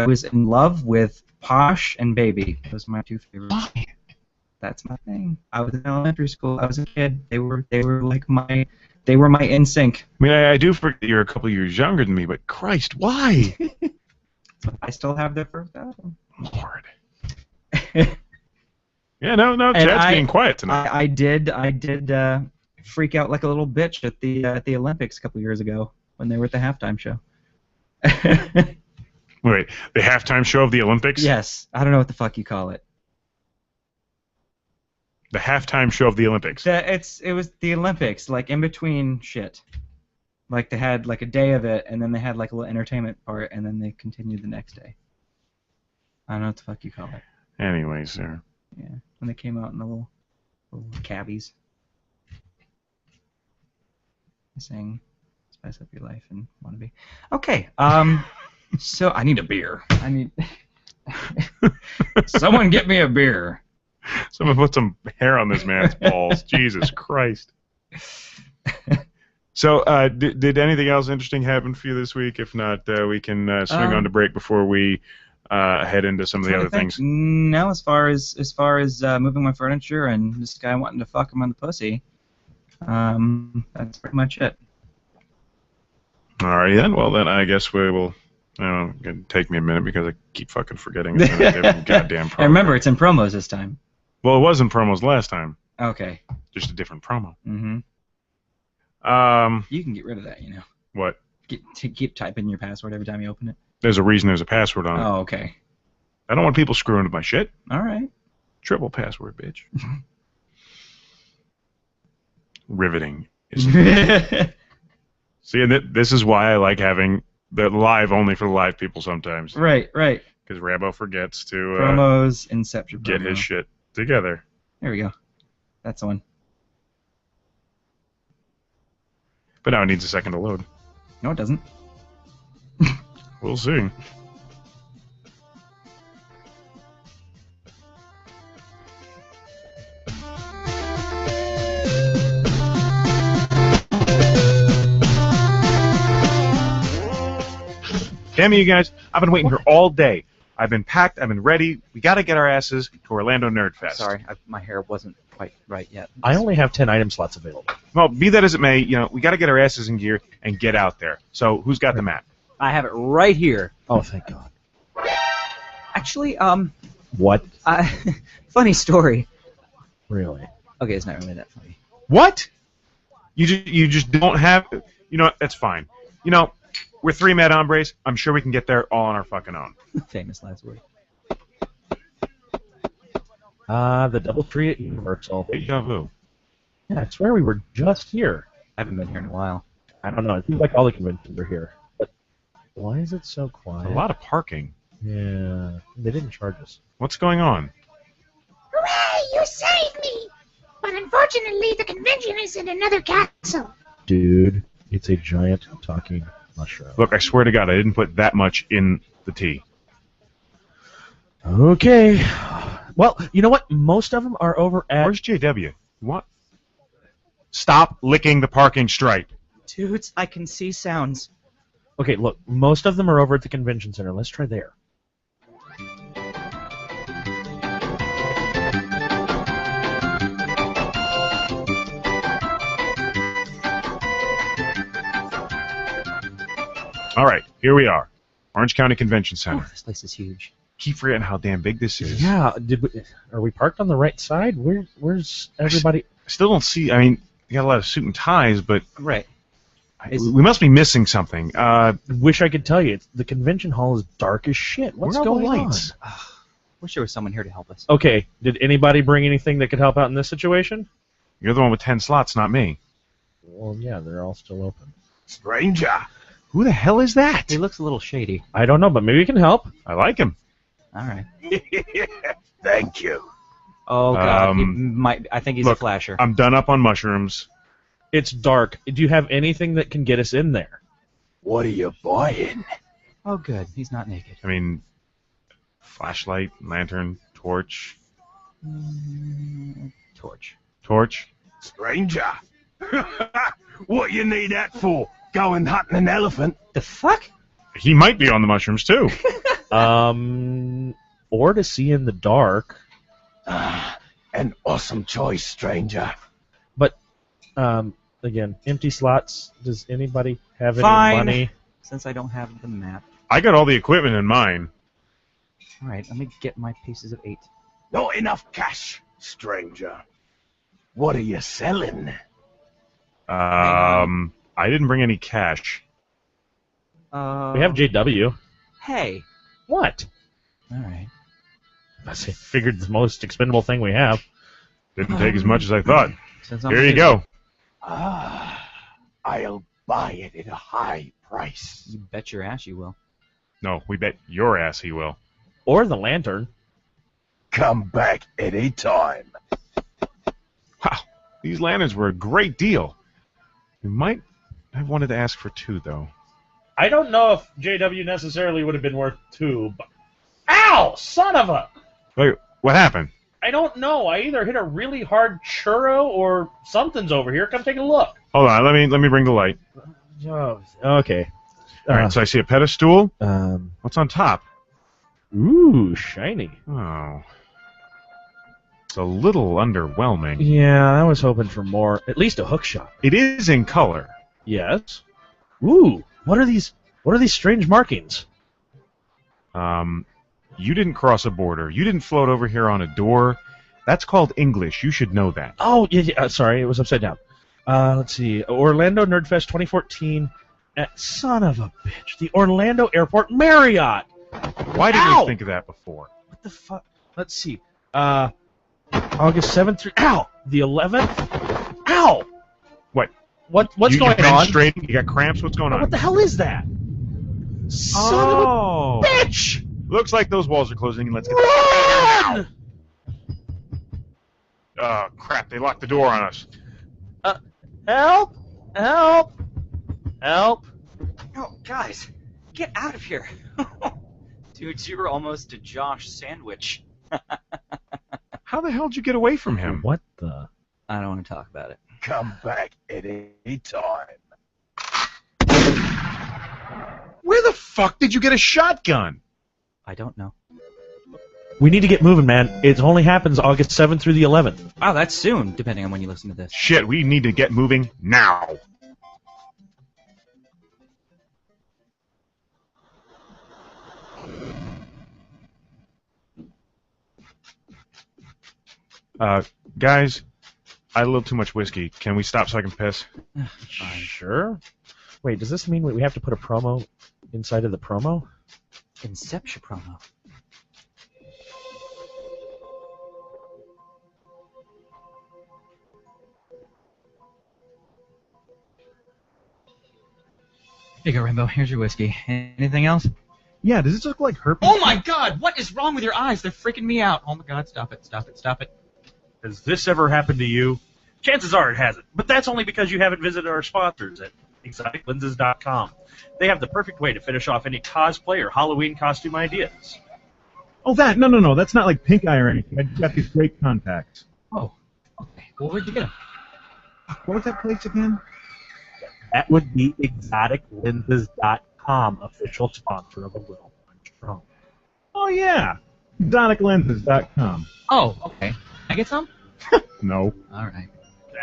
was in love with Posh and Baby. Those are my two favorites. Why? That's my thing. I was in elementary school. I was a kid. They were like my NSYNC. I mean, I do forget you're a couple years younger than me, but Christ, why? I still have their first album. Lord. Yeah, no, chat's being quiet tonight. I did freak out like a little bitch at the Olympics a couple years ago when they were at the halftime show. Wait, the halftime show of the Olympics? Yes, I don't know what the fuck you call it. The halftime show of the Olympics. It was the Olympics, like in between shit. Like they had like a day of it, and then they had like a little entertainment part, and then they continued the next day. I don't know what the fuck you call it. Anyway, sir. Yeah, when they came out in the little cabbies. They sang "Spice Up Your Life" and "Wannabe." Okay, so I need a beer. I need someone get me a beer. Someone put some hair on this man's balls. Jesus Christ. So, did anything else interesting happen for you this week? If not, we can swing on to break before we head into some of the other things. No, as far as moving my furniture and this guy wanting to fuck him on the pussy, that's pretty much it. Alright then. Well, then I guess we will. It'll take me a minute because I keep fucking forgetting it's in a different goddamn promo. And remember, it's in promos this time. Well, it was in promos last time. Okay. Just a different promo. Mm-hmm. You can get rid of that, you know. What? Keep typing your password every time you open it. There's a reason there's a password on it. Oh, okay. I don't want people screwing with my shit. All right. Triple password, bitch. Riveting. See, and this is why I like having the live only for the live people sometimes. Right. Because Rambo forgets to Promos, Inception. get his shit together. There we go. That's the one. But now it needs a second to load. No, it doesn't. We'll see. Damn you guys, I've been waiting here all day. I've been packed, I've been ready. We gotta get our asses to Orlando Nerd Fest. Sorry, my hair wasn't quite right yet. I only have 10 item slots available. Well, be that as it may, we gotta get our asses in gear and get out there. So, who's got the map? I have it right here. Oh, thank God. Actually, What? funny story. Really? Okay, it's not really that funny. What? You just don't have... You know what? That's fine. We're three mad hombres. I'm sure we can get there all on our fucking own. Famous last word. The Doubletree at Universal. Deja vu. Yeah, I swear we were just here. I haven't been here in a while. I don't know. It seems like all the conventions are here. But why is it so quiet? A lot of parking. Yeah, they didn't charge us. What's going on? Hooray! You saved me! But unfortunately, the convention is in another castle. Dude, it's a giant talking mushroom. Look, I swear to God, I didn't put that much in the tea. Okay. Well, you know what? Most of them are over at... Where's JW? What? Stop licking the parking stripe. Dudes, I can see sounds. Okay, look, most of them are over at the convention center. Let's try there. All right, here we are. Orange County Convention Center. Ooh, this place is huge. Keep forgetting how damn big this is. Yeah, are we parked on the right side? Where's everybody? I still don't see. I mean, you got a lot of suit and ties, but Right. we must be missing something. Wish I could tell you. The convention hall is dark as shit. What's where are going the lights? on? Wish there was someone here to help us. Okay, did anybody bring anything that could help out in this situation? You're the one with 10 slots, not me. Well, yeah, they're all still open. Stranger. Who the hell is that? He looks a little shady. I don't know, but maybe we can help. I like him. All right. Thank you. Oh God, I think he's look, a flasher. I'm done up on mushrooms. It's dark. Do you have anything that can get us in there? What are you buying? Oh, good. He's not naked. I mean, flashlight, lantern, torch. Torch. Torch? Stranger. What you need that for? Going hunting an elephant? The fuck? He might be on the mushrooms, too. Or to see in the dark. An awesome choice, stranger. But, again, empty slots. Does anybody have Fine. any money? Since I don't have the map. I got all the equipment in mine. All right, let me get my pieces of 8. Not enough cash, stranger. What are you selling? I didn't bring any cash. We have JW. Hey. What? All right. I figured the most expendable thing we have. Didn't take as much as I thought. Since I'm Here you go. I'll buy it at a high price. You bet your ass you will. No, we bet your ass he will. Or the lantern. Come back any time. Wow, these lanterns were a great deal. We might have wanted to ask for 2, though. I don't know if JW necessarily would have been worth 2, but... Ow! Son of a... Wait, what happened? I don't know. I either hit a really hard churro or something's over here. Come take a look. Hold on, let me bring the light. Oh, okay. All right, so I see a pedestal. Um. What's on top? Ooh, shiny. Oh. It's a little underwhelming. Yeah, I was hoping for more. At least a hook shot. It is in color. Yes. Ooh, what are these? What are these strange markings? You didn't cross a border. You didn't float over here on a door. That's called English. You should know that. Oh, yeah. Sorry, it was upside down. Let's see. Orlando Nerdfest 2014 at son of a bitch. The Orlando Airport Marriott. Why didn't Ow! we think of that before? What the fuck? Let's see. August 7th through... Ow! The 11th? Ow! What? What's you going been on? Straight? You got cramps? What's going on? What the hell is that? Son of a bitch! Looks like those walls are closing, and let's get Run! Oh, crap. They locked the door on us. Help! Help! Help! Oh, guys, get out of here. Dude, you were almost a Josh sandwich. How the hell did you get away from him? What the... I don't want to talk about it. Come back at any time. Where the fuck did you get a shotgun? I don't know. We need to get moving, man. It only happens August 7th through the 11th. Wow, that's soon, depending on when you listen to this. Shit, we need to get moving now. Guys, I had a little too much whiskey. Can we stop so I can piss? Fine. Sure. Wait, does this mean we have to put a promo inside of the promo? Inception promo. Here you go, Rambo. Here's your whiskey. Anything else? Yeah, does this look like herpes? Oh my God! What is wrong with your eyes? They're freaking me out. Oh my God! Stop it! Stop it! Stop it! Has this ever happened to you? Chances are it hasn't, but that's only because you haven't visited our sponsors at ExoticLenses.com. They have the perfect way to finish off any cosplay or Halloween costume ideas. Oh, that? No. That's not like pink eye or anything. I just got these great contacts. Oh. Okay. Well, where'd you get them? What was that place again? That would be ExoticLenses.com, official sponsor of A Little Punch Drunk. Oh, yeah. ExoticLenses.com. Oh, okay. Can I get some? No. All right.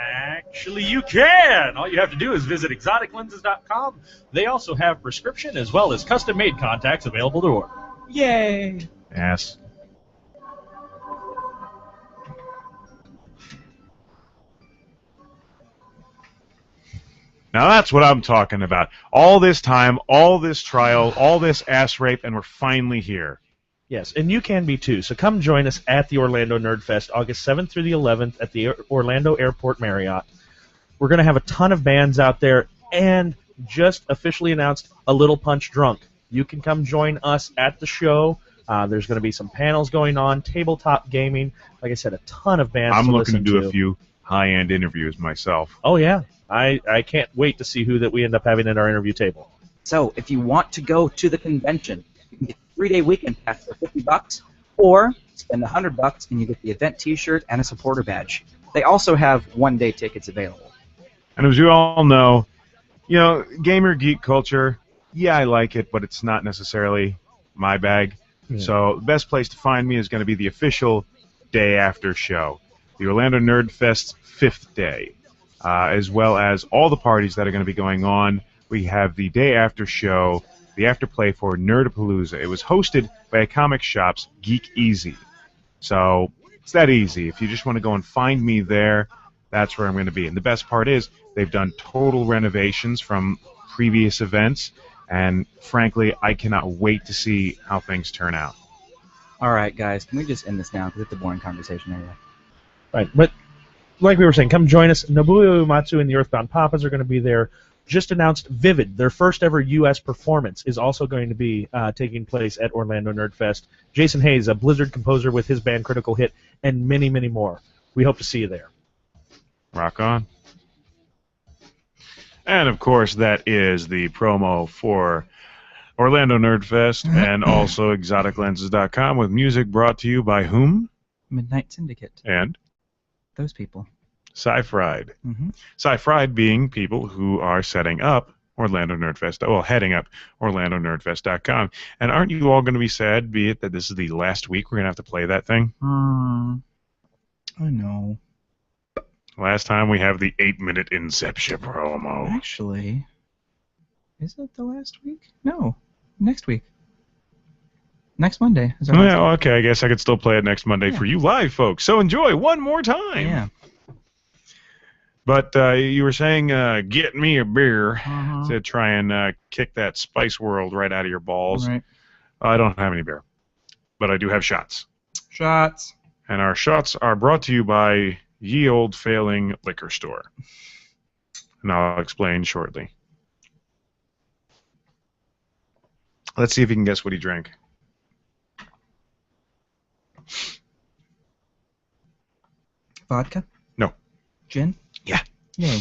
Actually, you can. All you have to do is visit exoticlenses.com. They also have prescription as well as custom-made contacts available to order. Yay! Yes. Now that's what I'm talking about. All this time, all this trial, all this ass rape, and we're finally here. Yes, and you can be too. So come join us at the Orlando Nerd Fest, August 7th through the 11th at the Orlando Airport Marriott. We're going to have a ton of bands out there, and just officially announced a Little Punch Drunk. You can come join us at the show. There's going to be some panels going on, tabletop gaming. Like I said, a ton of bands I'm to looking listen to do a few high-end interviews myself. Oh, yeah. I can't wait to see who that we end up having at our interview table. So if you want to go to the convention, you can get a 3-day weekend pass for $50, or spend $100 and you get the event T-shirt and a supporter badge. They also have one-day tickets available. And as you all know, gamer geek culture, yeah, I like it, but it's not necessarily my bag. Yeah. So the best place to find me is going to be the official day after show, the Orlando Nerd Fest's 5th day, as well as all the parties that are going to be going on. We have the day after show, the after play for Nerdapalooza. It was hosted by a comic shop's Geek Easy. So it's that easy. If you just want to go and find me there, that's where I'm going to be. And the best part is they've done total renovations from previous events, and frankly, I cannot wait to see how things turn out. All right, guys, can we just end this now? Because it's a boring conversation anyway. Right, but like we were saying, come join us. Nobuo Uematsu and the Earthbound Papas are going to be there. Just announced Vivid, their first ever U.S. performance, is also going to be taking place at Orlando Nerd Fest. Jason Hayes, a Blizzard composer with his band Critical Hit, and many, many more. We hope to see you there. Rock on. And, of course, that is the promo for Orlando Nerd Fest and also ExoticLenses.com, with music brought to you by whom? Midnight Syndicate. And? Those people. Sci-Fried. Mm-hmm. Sci-Fried being people who are setting up Orlando Nerd Fest, well, heading up OrlandoNerdFest.com. And aren't you all going to be sad, be it that this is the last week we're going to have to play that thing? I know. Last time we have the 8-minute Inception promo. Actually, is it the last week? No, next week. Next Monday. Is our last Well, week. okay, I guess I could still play it next Monday for you live, folks. So enjoy one more time. Yeah. But you were saying, get me a beer Uh-huh. to try and kick that Spice World right out of your balls. Right. I don't have any beer, but I do have shots. Shots. And our shots are brought to you by Ye Old Failing Liquor Store. And I'll explain shortly. Let's see if you can guess what he drank. Vodka? No. Gin? Yeah. Yay.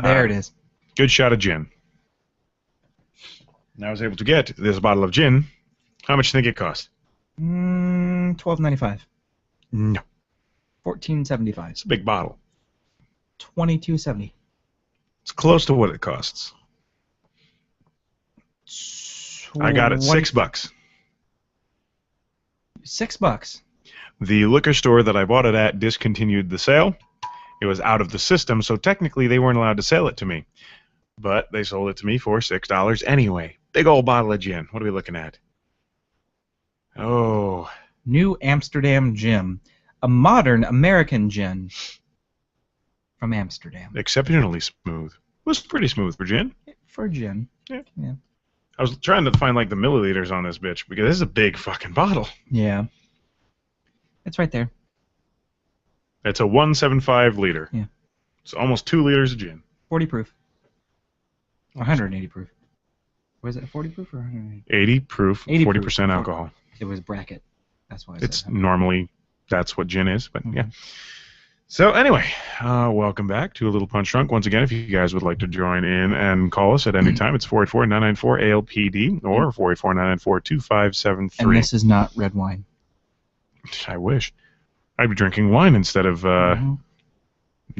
There it is. Good shot of gin. And I was able to get this bottle of gin. How much do you think it cost? $12.95. No. $14.75. It's a big bottle. $22.70. It's close to what it costs. I got it $6. $6. The liquor store that I bought it at discontinued the sale. It was out of the system, so technically they weren't allowed to sell it to me. But they sold it to me for $6 anyway. Big old bottle of gin. What are we looking at? Oh. New Amsterdam Gin. A modern American gin from Amsterdam. Exceptionally smooth. It was pretty smooth for gin. For gin. Yeah. Yeah. I was trying to find like the milliliters on this bitch because this is a big fucking bottle. Yeah. It's right there. It's a 175 liter. Yeah. It's almost 2 liters of gin. 40 proof. 180 proof. Was it 40 proof or 180? 80 proof, 80 40% proof. alcohol. It was bracket. That's why I It's said normally, that's what gin is, but Mhm. yeah. So anyway, welcome back to A Little Punch Drunk. Once again, if you guys would like to join in and call us at any time, it's 484-994-ALPD or 484-994-2573. And this is not red wine. I wish. I'd be drinking wine instead of Mhm.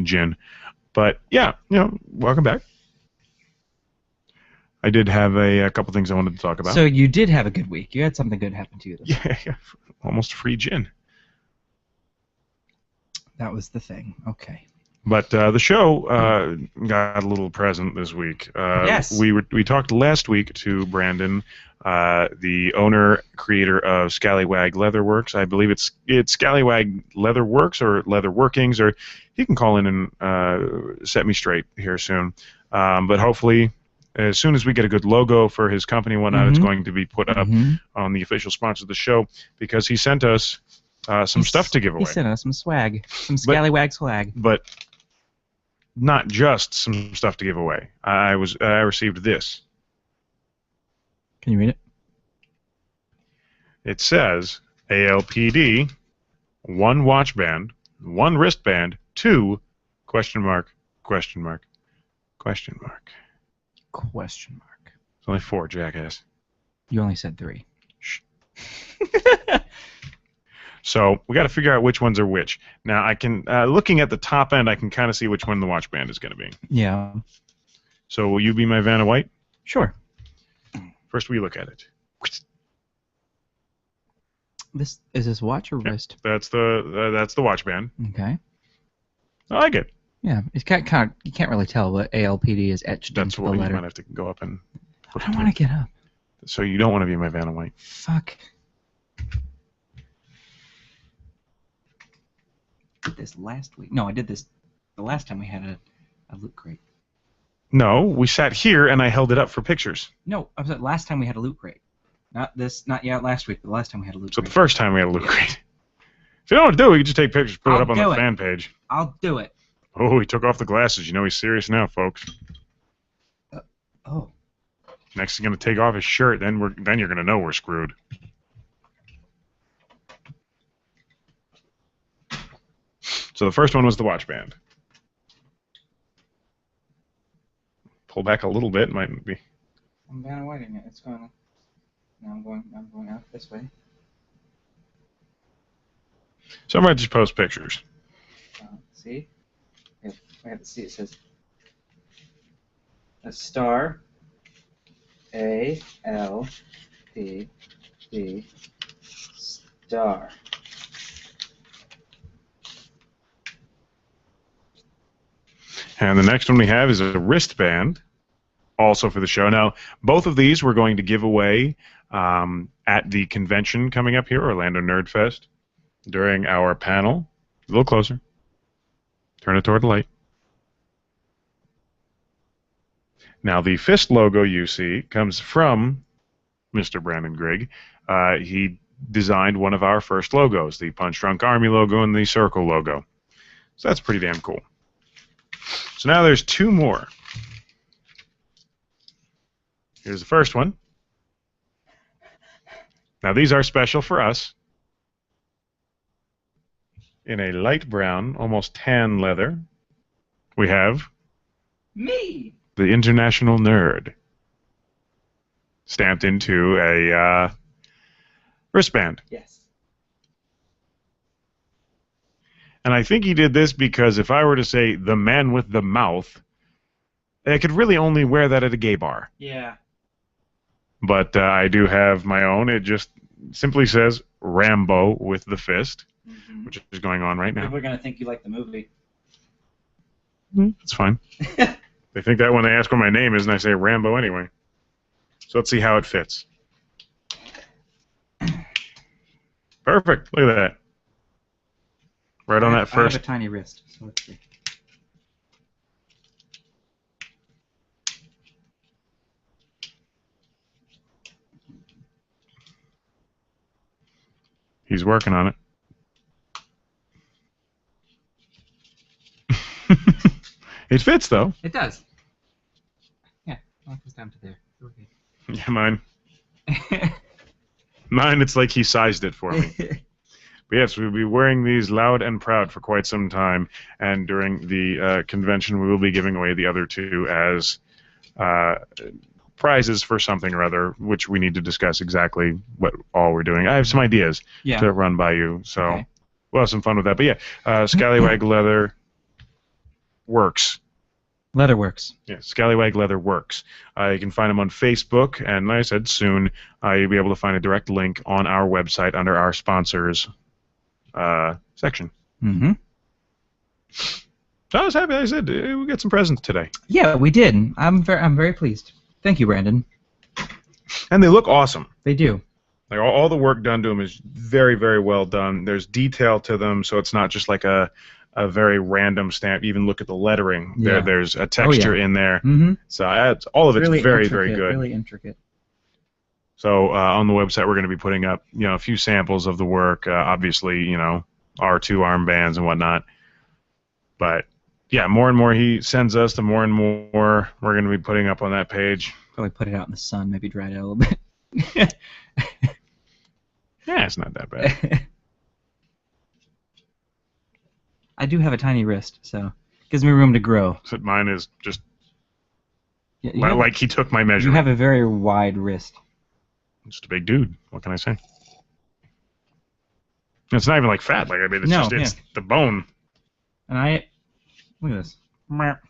gin. But yeah, welcome back. I did have a couple things I wanted to talk about. So you did have a good week. You had something good happen to you this week. Yeah, almost free gin. That was the thing. Okay. But the show got a little present this week. Yes. We talked last week to Brandon, the owner creator of Scallywag Leatherworks. I believe it's Scallywag Leatherworks or Leather Workings, or he can call in and set me straight here soon. But hopefully, as soon as we get a good logo for his company and whatnot, it's going to be put up on the official sponsor of the show, because he sent us some stuff to give away. He sent us some swag, some Scallywag swag. But not just some stuff to give away. I received this. Can you read it? It says ALPD, 1 watch band, 1 wristband, 2 question mark. Question mark. It's only 4, jackass. You only said 3. Shh. So we got to figure out which ones are which. Now I can, looking at the top end, I can kind of see which one the watch band is going to be. Yeah. So will you be my Vanna White? Sure. First we look at it. This is this watch or wrist? That's the watch band. Okay. I like it. Yeah, it's kind of, you can't really tell, but ALPD is etched That's into what the you letter. might have to go up and. I don't want to get up. So you don't want to be my Vanna White. Fuck. I did this last week. No, I did this the last time we had a loot crate. No, we sat here and I held it up for pictures. No, I was at last time we had a loot crate. Not last week, but the last time we had a loot So crate. the first time we had a loot crate. If you don't want to do it, you can just take pictures, put it up on the fan page. I'll do it. Oh, he took off the glasses. You know he's serious now, folks. Oh. Next, he's gonna take off his shirt. Then you're gonna know we're screwed. So the first one was the watch band. Pull back a little bit, might be. I'm Vanna Whiting it. It's going. Now I'm going out this way. So I might just post pictures. See? I have to see. It says a star. A L P D star. And the next one we have is a wristband, also for the show. Now, both of these we're going to give away at the convention coming up here, Orlando Nerd Fest, during our panel. A little closer. Turn it toward the light. Now, the fist logo you see comes from Mr. Brandon Grigg. He designed one of our first logos, the Punch Drunk Army logo and the Circle logo. So that's pretty damn cool. So now there's 2 more. Here's the first one. Now these are special for us. In a light brown, almost tan leather, we have Me. the International Nerd stamped into a wristband. Yes. And I think he did this because if I were to say the man with the mouth, I could really only wear that at a gay bar. Yeah. But I do have my own. It just simply says Rambo with the fist, which is going on right now. People are going to think you like the movie. That's fine. They think that when they ask what my name is and I say Rambo anyway. So let's see how it fits. Perfect. Look at that. Right on that first. I have a tiny wrist, so let's see. He's working on it. It fits, though. It does. Yeah, it goes down to there. Okay. Yeah, mine. Mine, it's like he sized it for me. But yes, we'll be wearing these loud and proud for quite some time, and during the convention we will be giving away the other 2 as prizes for something or other, which we need to discuss exactly what all we're doing. I have some ideas to run by you, so we'll have some fun with that. But yeah, Scallywag Leather Works. Leatherworks. Yeah, Scallywag Leather Works. You can find them on Facebook, and like I said, soon you'll be able to find a direct link on our website under our sponsors section. Mm-hmm. So I was happy. I said we got some presents today. Yeah, we did. I'm very pleased. Thank you, Brandon. And they look awesome. They do. Like all the work done to them is very, very well done. There's detail to them, so it's not just like a very random stamp. Even look at the lettering. Yeah. There's a texture in there. Mm-hmm. So all of it's Really very, intricate, very good. Really intricate. So on the website, we're going to be putting up, a few samples of the work. Obviously, R2 armbands and whatnot. But yeah, more and more he sends us, the more and more we're going to be putting up on that page. Probably put it out in the sun, maybe dry it out a little bit. Yeah, it's not that bad. I do have a tiny wrist, so it gives me room to grow. So mine is just Yeah, like he took my measurement. You have a very wide wrist. I'm just a big dude. What can I say? It's not even like fat. Like it's the bone. And look at this.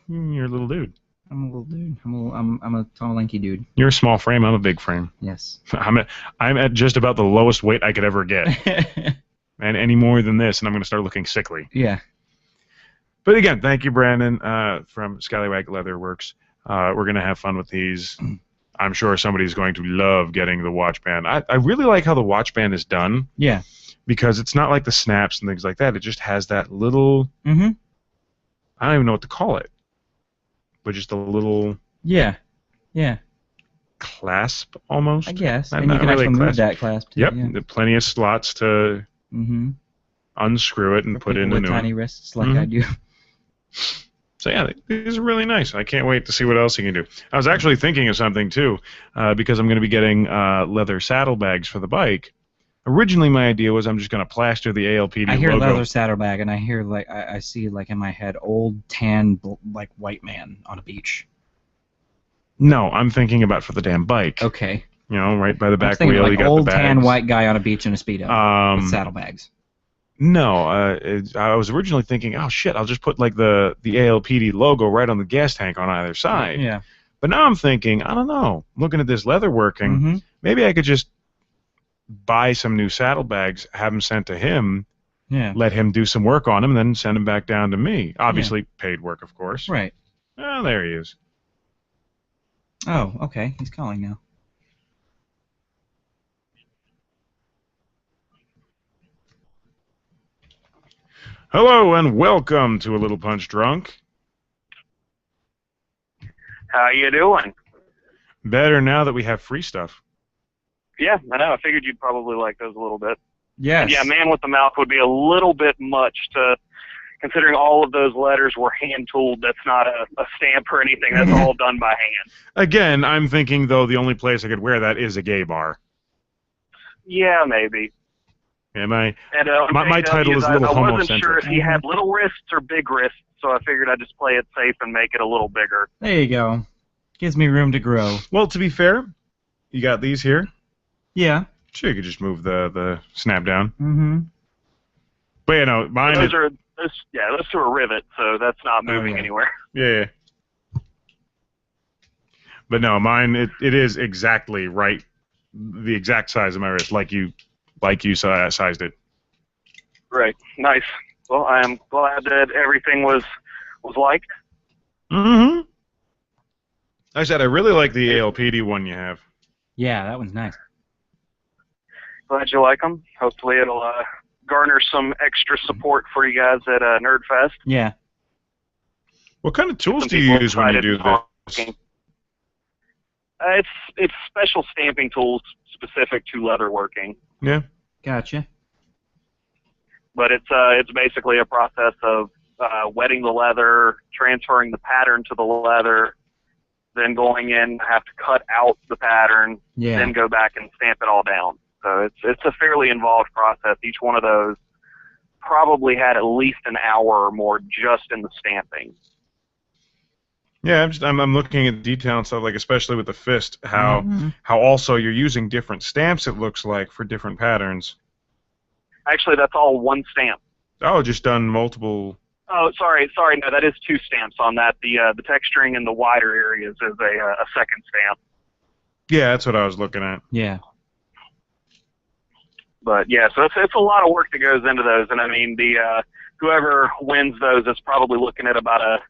You're a little dude. I'm a little dude. I'm a tall, lanky dude. You're a small frame. I'm a big frame. Yes. I'm at just about the lowest weight I could ever get. And any more than this, and I'm going to start looking sickly. Yeah. But again, thank you, Brandon, from Scallywag Leatherworks. We're going to have fun with these. I'm sure somebody's going to love getting the watch band. I really like how the watch band is done. Yeah. Because it's not like the snaps and things like that. It just has that little... Mm-hmm. I don't even know what to call it. But just a little... Yeah. Yeah. Clasp, almost? I guess. Not And you can really actually clasp. move that clasp, too. Yep. Yeah. Plenty of slots to unscrew it and For put people in a with new tiny one. wrists like I do. So yeah, these are really nice. I can't wait to see what else you can do. I was actually thinking of something too, because I'm going to be getting leather saddlebags for the bike. Originally, my idea was I'm just going to plaster the ALPD I hear logo. leather saddlebag, and I hear I see in my head old tan white man on a beach. No, I'm thinking about for the damn bike. Okay. Right by the I was back thinking wheel, you got old the bags. tan white guy on a beach in a Speedo with saddlebags. No, I was originally thinking, oh shit, I'll just put like the ALPD logo right on the gas tank on either side. Yeah. But now I'm thinking, I don't know. Looking at this leather working, maybe I could just buy some new saddlebags, have them sent to him, let him do some work on them, and then send them back down to me. Obviously, paid work, of course. Right. Oh, there he is. Oh, okay. He's calling now. Hello and welcome to A Little Punch Drunk. How you doing? Better now that we have free stuff. Yeah, I know. I figured you'd probably like those a little bit. Yes. And yeah, Man with the Mouth would be a little bit much considering all of those letters were hand-tooled. That's not a stamp or anything. That's all done by hand. Again, I'm thinking, though, the only place I could wear that is a gay bar. Yeah, maybe. Yeah, my title is a little I wasn't homocentric. sure if he had little wrists or big wrists, so I figured I'd just play it safe and make it a little bigger. There you go. Gives me room to grow. Well, to be fair, you got these here. Yeah. Sure, you could just move the snap down. Mm-hmm. But mine. Those two are rivet, so that's not moving anywhere. Yeah. But no, mine it is exactly right, the exact size of my wrist, like you sized it. Right. Nice. Well, I am glad that everything was liked. Mm-hmm. I said I really like the ALPD one you have. Yeah, that one's nice. Glad you like them. Hopefully it'll garner some extra support for you guys at NerdFest. Yeah. What kind of tools do you use when you do this? It's special stamping tools specific to leatherworking. Yeah. Gotcha. But it's basically a process of wetting the leather, transferring the pattern to the leather, then going in, have to cut out the pattern, then go back and stamp it all down. So it's a fairly involved process. Each one of those probably had at least an hour or more just in the stamping. Yeah, I'm looking at detail and stuff, like especially with the fist, how also you're using different stamps, it looks like, for different patterns. Actually, that's all one stamp. Oh, just done multiple. Oh, sorry. No, that is two stamps on that. The texturing in the wider areas is a second stamp. Yeah, that's what I was looking at. Yeah. But yeah, so it's a lot of work that goes into those, and I mean the whoever wins those is probably looking at about at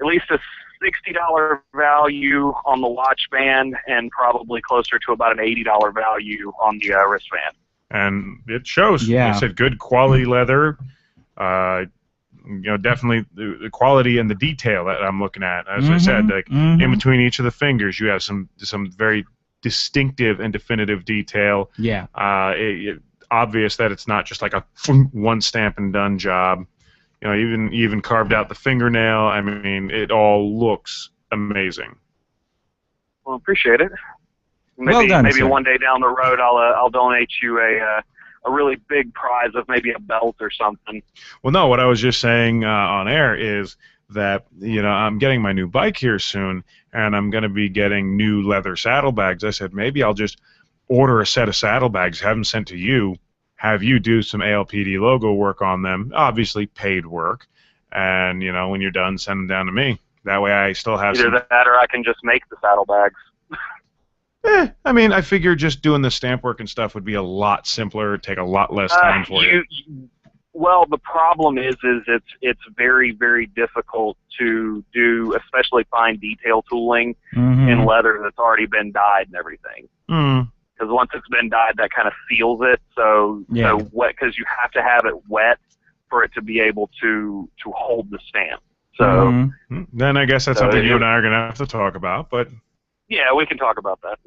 least a $60 value on the watch band and probably closer to about an $80 value on the wristband. And it shows. Yeah. I said good quality leather. Definitely the quality and the detail that I'm looking at. As I said, like in between each of the fingers, you have some very distinctive and definitive detail. Yeah. Obvious that it's not just like a one stamp and done job. Even carved out the fingernail. I mean, it all looks amazing. Well, appreciate it. Maybe, well done, maybe sir. one day down the road, I'll donate you a really big prize of maybe a belt or something. Well, no, what I was just saying on air is that I'm getting my new bike here soon, and I'm going to be getting new leather saddlebags. I said maybe I'll just order a set of saddlebags, have them sent to you, have you do some ALPD logo work on them, obviously paid work, and when you're done, send them down to me. That way I still have Either that or I can just make the saddlebags. I mean, I figure just doing the stamp work and stuff would be a lot simpler, take a lot less time for you. Well, the problem is it's very, very difficult to do, especially fine detail tooling in leather that's already been dyed and everything. Because once it's been dyed, that kind of seals it. So wet, because you have to have it wet for it to be able to hold the stamp. So then I guess that's something you and I are going to have to talk about, but. Yeah, we can talk about that.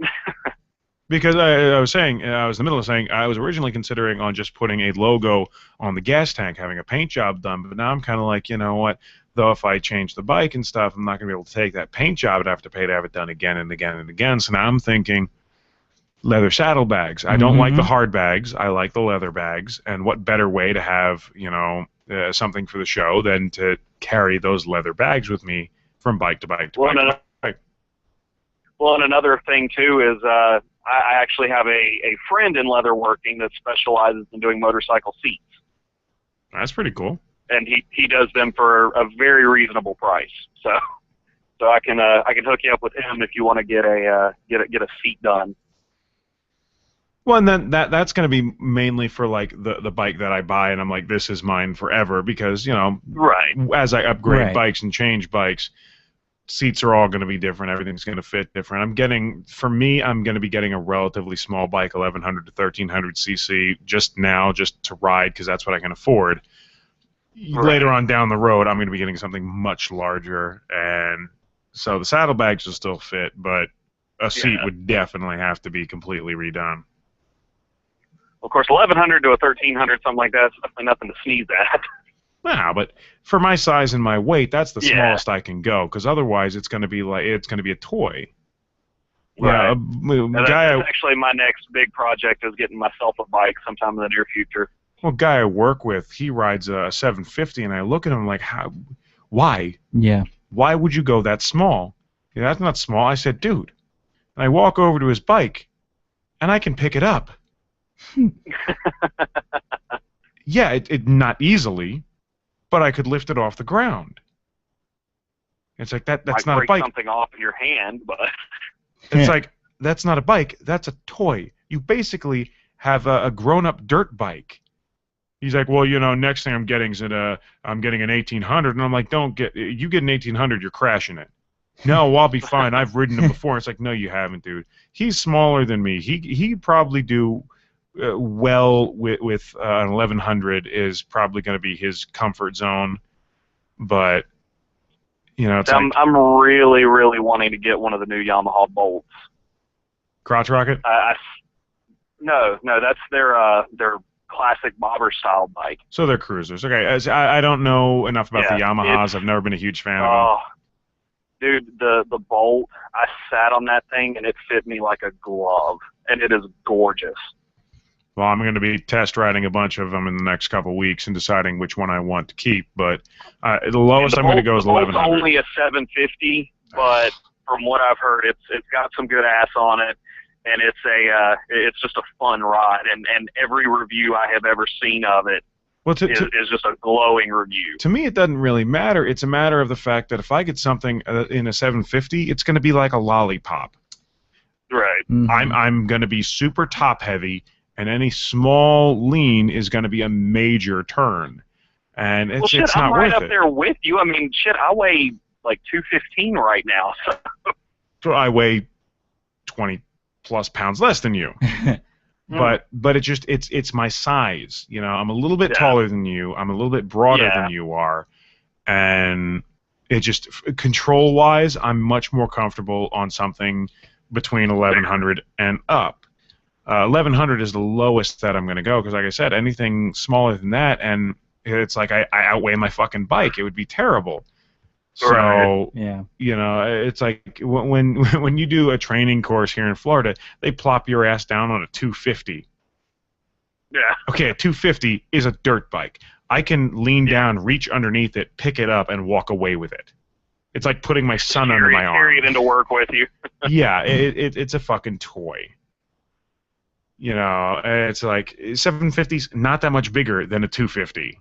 Because I was in the middle of saying, I was originally considering on just putting a logo on the gas tank, having a paint job done, but now I'm kind of like, you know what, though if I change the bike and stuff, I'm not going to be able to take that paint job and have to pay to have it done again and again and again. So now I'm thinking leather saddlebags. I don't like the hard bags. I like the leather bags. And what better way to have, something for the show than to carry those leather bags with me from bike to bike to bike. Well, and another thing, too, is I actually have a friend in leatherworking that specializes in doing motorcycle seats. That's pretty cool. And he does them for a very reasonable price. So I can hook you up with him if you want to get a seat done. Well, and then that's going to be mainly for like the bike that I buy, and I'm like, this is mine forever because right. As I upgrade bikes and change bikes, seats are all going to be different. Everything's going to fit different. I'm going to be getting a relatively small bike, 1100 to 1300 cc, just to ride because that's what I can afford. Right. Later on down the road, I'm going to be getting something much larger, and so the saddlebags will still fit, but a seat would definitely have to be completely redone. Of course, 1100 to a 1300, something like that, is definitely nothing to sneeze at. Wow, but for my size and my weight, that's the smallest I can go. Because otherwise, it's going to be a toy. Right. That's actually my next big project is getting myself a bike sometime in the near future. Well, guy I work with, he rides a 750, and I look at him like, why? Yeah. Why would you go that small? Yeah, that's not small. I said, dude. And I walk over to his bike, and I can pick it up. Yeah, it not easily. But I could lift it off the ground. It's like that's might not break a bike. Something off in your hand, but it's like that's not a bike. That's a toy. You basically have a grown-up dirt bike. He's like, well, next thing I'm getting is I'm getting an 1800, and I'm like, you get an 1800, you're crashing it. No, I'll be fine. I've ridden it before. It's like, no, you haven't, dude. He's smaller than me. He'd probably do. Well, with an 1100 is probably going to be his comfort zone, but it's I'm really, really wanting to get one of the new Yamaha Bolts. Crotch rocket? No, that's their classic bobber style bike. So they're cruisers. Okay, I don't know enough about the Yamahas. I've never been a huge fan of them. Dude, the Bolt, I sat on that thing and it fit me like a glove, and it is gorgeous. Well, I'm going to be test riding a bunch of them in the next couple of weeks and deciding which one I want to keep. But the lowest I'm going to go is 1100. It's only a 750, but from what I've heard, it's got some good ass on it, and it's just a fun ride. And every review I have ever seen of it is just a glowing review. To me, it doesn't really matter. It's a matter of the fact that if I get something in a 750, it's going to be like a lollipop. Right. Mm-hmm. I'm going to be super top heavy. And any small lean is going to be a major turn. and Well, it's shit, it's I'm not right worth up it. there with you. I mean, shit, I weigh like 215 right now. So. So I weigh 20 plus pounds less than you. But it's my size. You know, I'm a little bit taller than you. I'm a little bit broader than you are, and it just control wise, I'm much more comfortable on something between 1100 and up. 1100 is the lowest that I'm going to go because, like I said, anything smaller than that, and it's like I outweigh my fucking bike. It would be terrible. So, you know, it's like when you do a training course here in Florida, they plop your ass down on a 250. Yeah. Okay, a 250 is a dirt bike. I can lean down, reach underneath it, pick it up, and walk away with it. It's like putting my son under my arm. Carry it into work with you. Yeah, it's a fucking toy. You know, it's like 750's not that much bigger than a 250.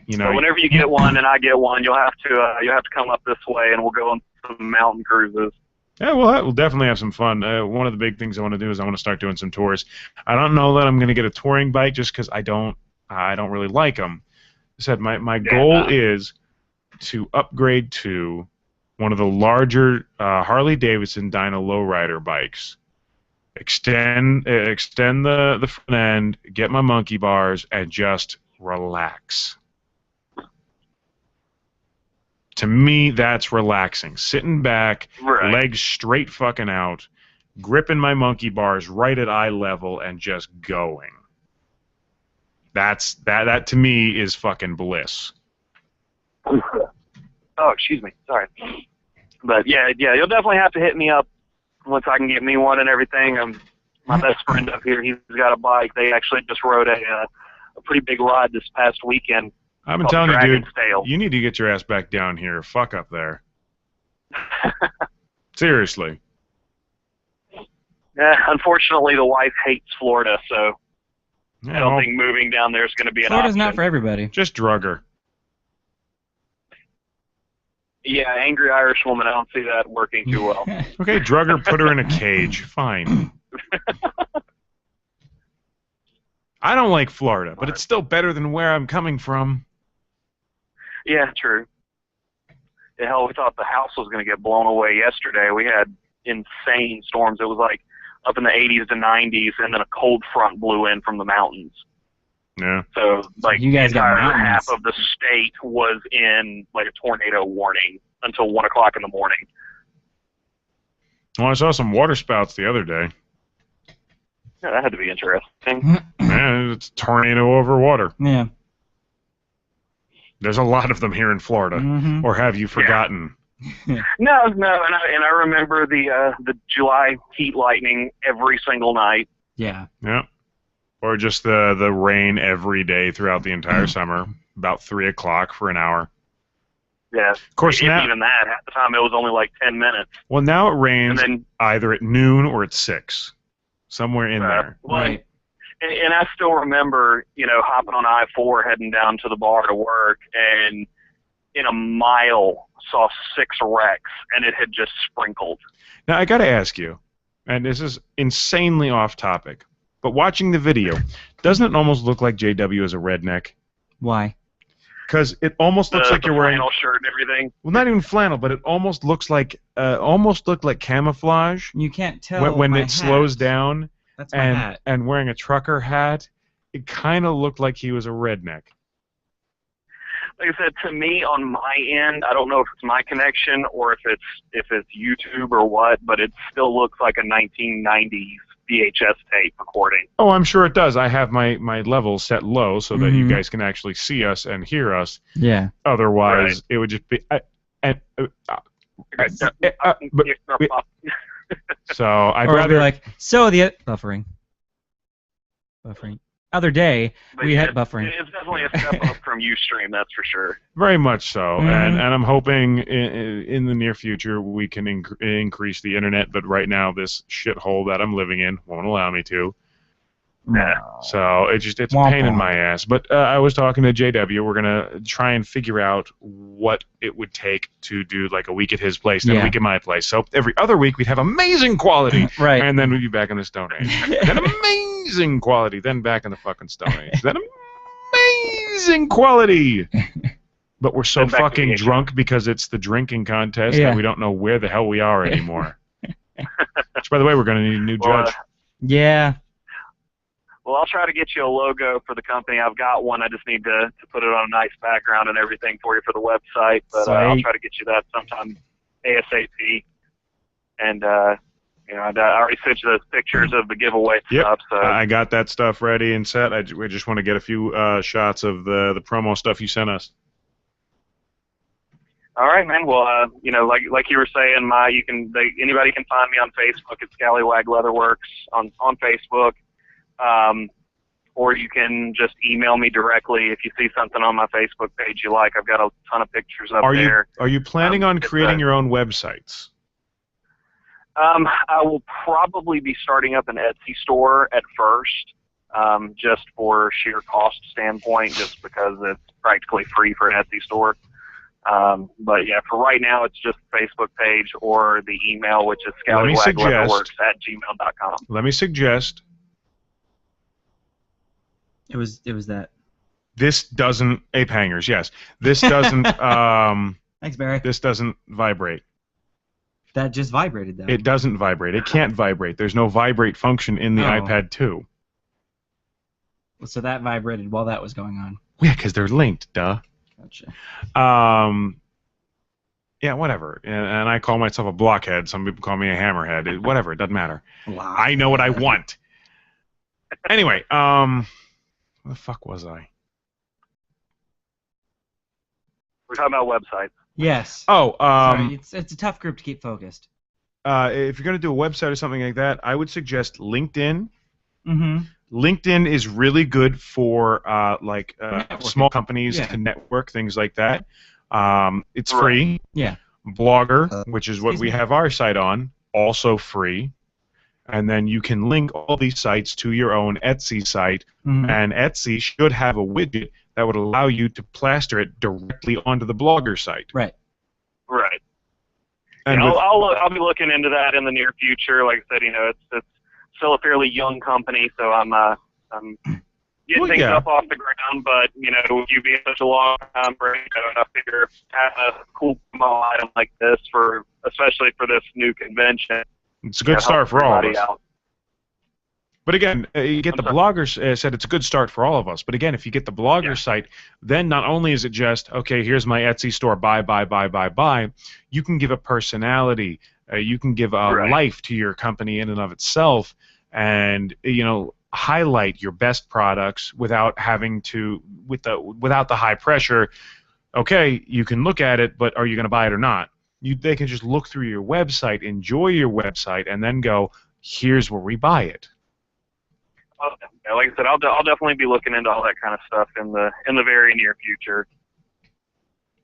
You know, so whenever you get one and I get one, you'll have to come up this way, and we'll go on some mountain cruises. Yeah, we'll definitely have some fun. One of the big things I want to do is I want to start doing some tours. I don't know that I'm going to get a touring bike just because I don't really like them. I said my goal is to upgrade to one of the larger Harley Davidson Dyna lowrider bikes. Extend the front end, get my monkey bars, and just relax. To me, that's relaxing. Sitting back, legs straight fucking out, gripping my monkey bars right at eye level, and just going. That to me is fucking bliss. Oh, excuse me. Sorry. But yeah, you'll definitely have to hit me up once I can get me one and everything. My best friend up here, he's got a bike. They actually just rode a pretty big ride this past weekend. I've been telling you, dude, you need to get your ass back down here. Fuck up there. Seriously. Yeah, unfortunately, the wife hates Florida, so I don't think moving down there is going to be an option. Florida's not for everybody. Just drug her. Yeah, angry Irish woman, I don't see that working too well. Okay, drug her, put her in a cage. Fine. I don't like Florida, but it's still better than where I'm coming from. Yeah, true. Yeah, hell, we thought the house was going to get blown away yesterday. We had insane storms. It was like up in the 80s to 90s, and then a cold front blew in from the mountains. Yeah. So, like, you guys the entire got half of the state was in, like, a tornado warning until 1 o'clock in the morning. Well, I saw some water spouts the other day. Yeah, that had to be interesting. Man, it's a tornado over water. Yeah. There's a lot of them here in Florida. Mm-hmm. Or have you forgotten? No, and I remember the July heat lightning every single night. Yeah. Yeah. Or just the rain every day throughout the entire summer, about 3 o'clock for an hour. Yeah. Of course, now, even that, half the time it was only like 10 minutes. Well, now it rains either at noon or at 6. Somewhere in there. Right. And I still remember, hopping on I-4 heading down to the bar to work, and in a mile saw 6 wrecks, and it had just sprinkled. Now, I got to ask you, and this is insanely off topic, but watching the video, doesn't it almost look like JW is a redneck? Why? Because it almost looks like you're wearing flannel shirt and everything. Well, not even flannel, but it almost looks like looked like camouflage. You can't tell when my it slows down. That's my hat. And wearing a trucker hat, it kind of looked like he was a redneck. Like I said, to me, on my end, I don't know if it's my connection or if it's YouTube or what, but it still looks like a 1990s VHS tape recording. Oh, I'm sure it does. I have my levels set low so that you guys can actually see us and hear us. Yeah. Otherwise, it would just be. So I'd rather be like, so the buffering. Other day we had buffering. It's definitely a step up from Ustream, that's for sure. Very much so, and I'm hoping in the near future we can increase the internet. But right now, this shithole that I'm living in won't allow me to. No. So it's a pain in my ass. But I was talking to JW. We're gonna try and figure out what it would take to do like a week at his place and a week at my place. So every other week we'd have amazing quality, right? And then we'd be back in the Stone Age. Then amazing quality. Then back in the fucking Stone Age. Then amazing quality. But we're so And back to fucking the drunk because it's the drinking contest Yeah. that we don't know where the hell we are anymore. Which, by the way, we're going to need a new Well, judge. Yeah. Well, I'll try to get you a logo for the company. I've got one. I just need to put it on a nice background and everything for you for the website. But I'll Sweet. try to get you that sometime ASAP. And I already sent you those pictures of the giveaway Yep. stuff. So I got that stuff ready and set. We just want to get a few shots of the promo stuff you sent us. all right, man. Well, like you were saying, anybody can find me on Facebook at Scallywag Leatherworks on Facebook. Or you can just email me directly if you see something on my Facebook page you like. I've got a ton of pictures up there. Are you planning on creating your own websites? I will probably be starting up an Etsy store at first, just for sheer cost standpoint, just because it's practically free for an Etsy store. But yeah, for right now, it's just the Facebook page or the email, which is scallywagleatherworks@gmail.com. Let me suggest It was that. this doesn't ape hangers. Yes, this doesn't. Thanks, Barry. This doesn't vibrate. That just vibrated though. It doesn't vibrate. It can't vibrate. There's no vibrate function in the Oh. iPad 2. So that vibrated while that was going on. Yeah, because they're linked. Duh. Gotcha. Yeah, whatever. And I call myself a blockhead. Some people call me a hammerhead. Whatever. It doesn't matter. Wow. I know what I want. Anyway, where the fuck was I? We're talking about websites. Yes. Oh, Sorry, it's a tough group to keep focused. if you're going to do a website or something like that, I would suggest LinkedIn. Mm-hmm. LinkedIn is really good for small companies Yeah. to network, things like that. It's Right. free. Yeah. Blogger, which is what excuse we me. have our site on, also free. And then you can link all these sites to your own Etsy site, Mhm. and Etsy should have a widget that would allow you to plaster it directly onto the Blogger site. Right. Right. And Yeah, with- I'll be looking into that in the near future. Like I said, it's still a fairly young company, so I'm getting Well, things yeah. up off the ground. But with you being such a long time frame, I figure having a cool promo item like this especially for this new convention, it's a good help start for all of everybody us. out. But again, you get I'm the bloggers said it's a good start for all of us. But again, if you get the blogger site, then not only is it just, okay, here's my Etsy store, buy. You can give a personality. You can give a Right. life to your company in and of itself, and highlight your best products without having to without the high pressure. Okay, you can look at it, but are you going to buy it or not? They can just look through your website, enjoy your website, and then go, here's where we buy it. Yeah, like I said, I'll definitely be looking into all that kind of stuff in the very near future.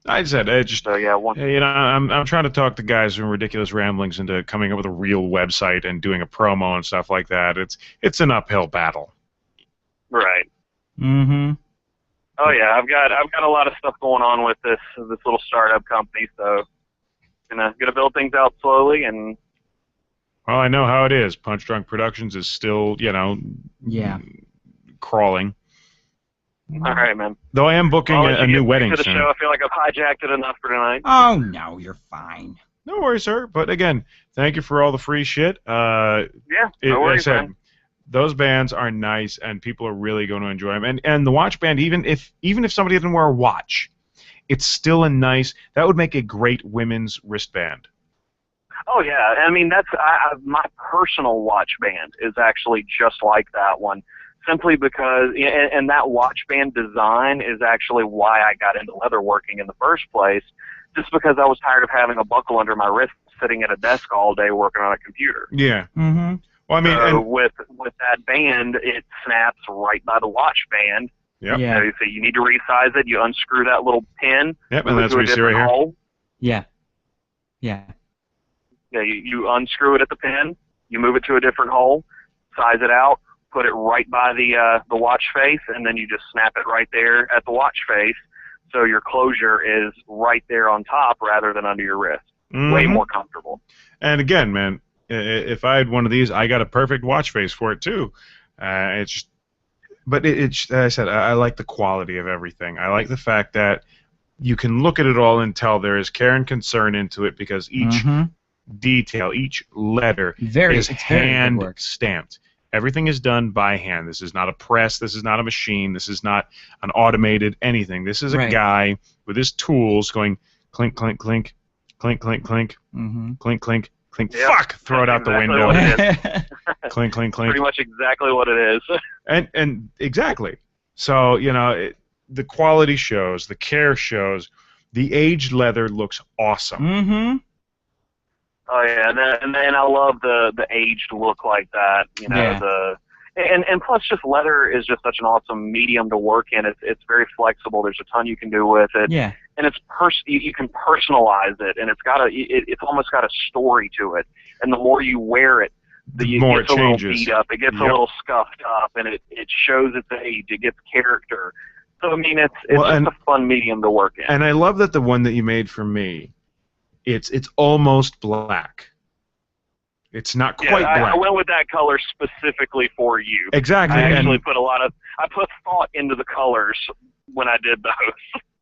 I said it just. So yeah, I'm trying to talk the guys from Ridiculous Ramblings into coming up with a real website and doing a promo and stuff like that. It's an uphill battle. right. Mm-hmm. Oh yeah, I've got a lot of stuff going on with this little startup company, so gonna build things out slowly and. Well, I know how it is. Punch Drunk Productions is still, Yeah. crawling. All right, man. Though I am booking I'll let a you new get wedding back to the soon. show. I feel like I've hijacked it enough for tonight. Oh no, you're fine. No worries, sir. But again, thank you for all the free shit. Yeah, no Like I worries, said, man. those bands are nice, and people are really going to enjoy them. And the watch band, even if somebody doesn't wear a watch, it's still a nice. That would make a great women's wristband. Oh yeah, I mean that's my personal watch band is actually just like that one, simply because and that watch band design is actually why I got into leatherworking in the first place, just because I was tired of having a buckle under my wrist sitting at a desk all day working on a computer. Yeah. Mm-hmm. Well, I mean, So and, with that band, it snaps right by the watch band. Yep. Yeah. So you need to resize it. You unscrew that little pin. Yep, move and it that's to what a you see right different here. hole. Yeah. Yeah. Yeah, you unscrew it at the pin. You move it to a different hole, size it out, put it right by the watch face, and then you just snap it right there at the watch face. So your closure is right there on top rather than under your wrist. Way Mhm. more comfortable. And again, man, if I had one of these, I got a perfect watch face for it too. It's just But as I said, I like the quality of everything. I like the fact that you can look at it all and tell there is care and concern into it because each detail, each letter is hand stamped. Everything is done by hand. This is not a press. This is not a machine. This is not an automated anything. This is a guy with his tools going clink, clink, clink, clink, clink, clink, clink, clink, clink. Yep. Fuck! Throw it out the window. Clink, clink, clink. Pretty much exactly what it is. And exactly. So, you know, the quality shows, the care shows, the aged leather looks awesome. Oh yeah, and I love the aged look like that. You know, and plus just leather is just such an awesome medium to work in. It's very flexible. There's a ton you can do with it. Yeah. And it's you can personalize it, and it's almost got a story to it. And the more you wear it, the more it gets it a little changes. beat up. It gets a little scuffed up, and it shows its age. It gets character. So I mean, it's just a fun medium to work in. And I love that the one that you made for me, it's almost black. It's not quite black. I went with that color specifically for you. Exactly. I actually put thought into the colors when I did those.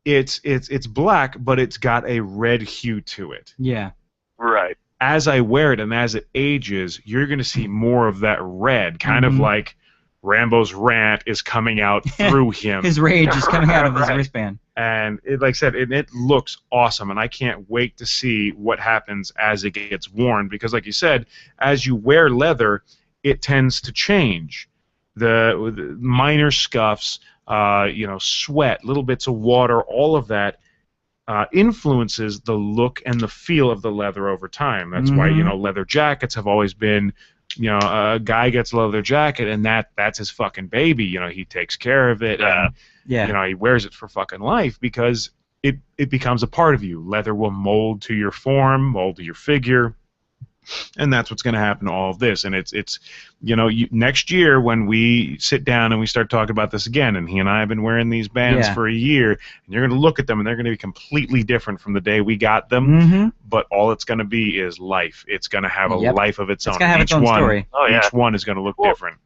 It's black, but it's got a red hue to it. Yeah. Right. As I wear it and as it ages, you're going to see more of that red, kind of like Rambo's rant is coming out through him. His rage is coming out of his wristband. And like I said, it looks awesome, and I can't wait to see what happens as it gets worn, because like you said, as you wear leather, it tends to change. The minor scuffs, sweat, little bits of water, all of that influences the look and the feel of the leather over time. That's why, leather jackets have always been, a guy gets a leather jacket and that's his fucking baby. He takes care of it. And, he wears it for fucking life because it becomes a part of you. Leather will mold to your form, mold to your figure. And that's what's going to happen to all of this. And it's next year when we sit down and we start talking about this again, and he and I have been wearing these bands for a year, and you're going to look at them and they're going to be completely different from the day we got them, but all it's going to be is life. It's going to have a life of its own. It's going to have its own story. Each one is going to look different.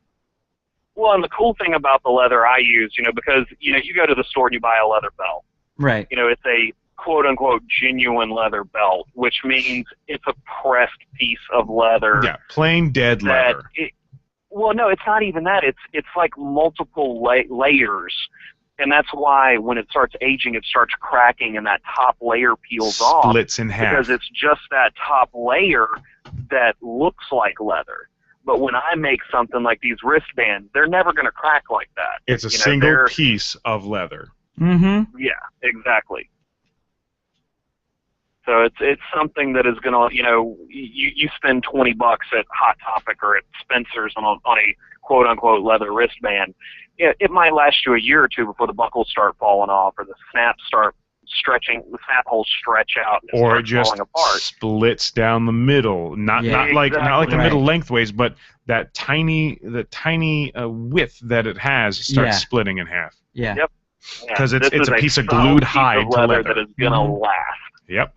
Well, and the cool thing about the leather I use, because, you go to the store and you buy a leather belt. Right. It's a quote-unquote genuine leather belt, which means it's a pressed piece of leather. Yeah, plain dead leather. Well, no, it's not even that. It's like multiple layers, and that's why when it starts aging, it starts cracking, and that top layer peels off. Splits in half. Because it's just that top layer that looks like leather. But when I make something like these wristbands, they're never going to crack like that. It's a single piece of leather. Yeah, exactly. So it's something that is going to, you spend $20 at Hot Topic or at Spencer's on a quote-unquote leather wristband. It might last you a year or two before the buckles start falling off or the snaps start stretching, the snap holes stretch out and or start it just falling apart. Splits down the middle. Not like the middle lengthways, but the tiny width that it has starts splitting in half. Yeah. Yep. Because it's a piece of glued hide to leather that is going to last. Yep.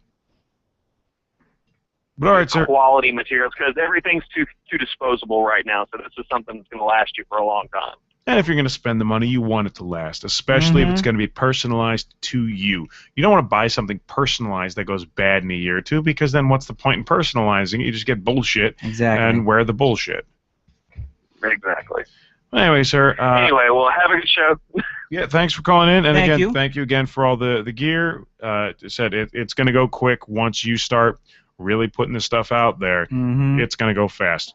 But all right, sir. Quality materials, because everything's too disposable right now, so this is something that's going to last you for a long time. And if you're going to spend the money, you want it to last, especially if it's going to be personalized to you. You don't want to buy something personalized that goes bad in a year or two, because then what's the point in personalizing it? You just get bullshit and wear the bullshit. Exactly. Anyway, sir. Anyway, well, have a good show. Yeah, thanks for calling in. And thank you again for all the gear. Said it's going to go quick once you start really putting this stuff out there. It's going to go fast.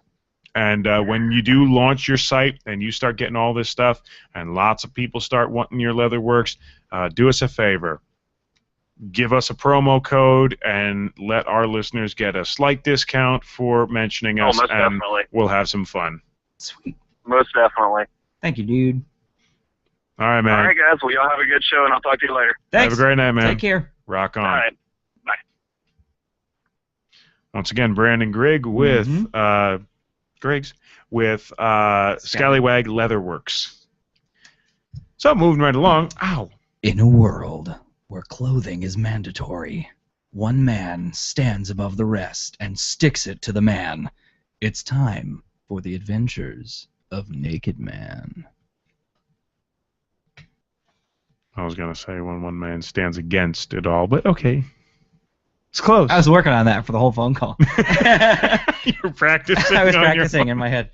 And when you do launch your site and you start getting all this stuff and lots of people start wanting your leatherworks, do us a favor. Give us a promo code and let our listeners get a slight discount for mentioning us, most and definitely. We'll have some fun. Sweet. Most definitely. Thank you, dude. All right, man. All right, guys. Well, y'all have a good show, and I'll talk to you later. Thanks. Have a great night, man. Take care. Rock on. All right. Bye. Once again, Brandon Grigg with Griggs with Scallywag Leatherworks. So moving right along. Ow. In a world where clothing is mandatory, one man stands above the rest and sticks it to the man. It's time for the adventures of Naked Man. I was gonna say when one man stands against it all, but okay. It's close. I was working on that for the whole phone call. You're practicing. I was on practicing your in my head.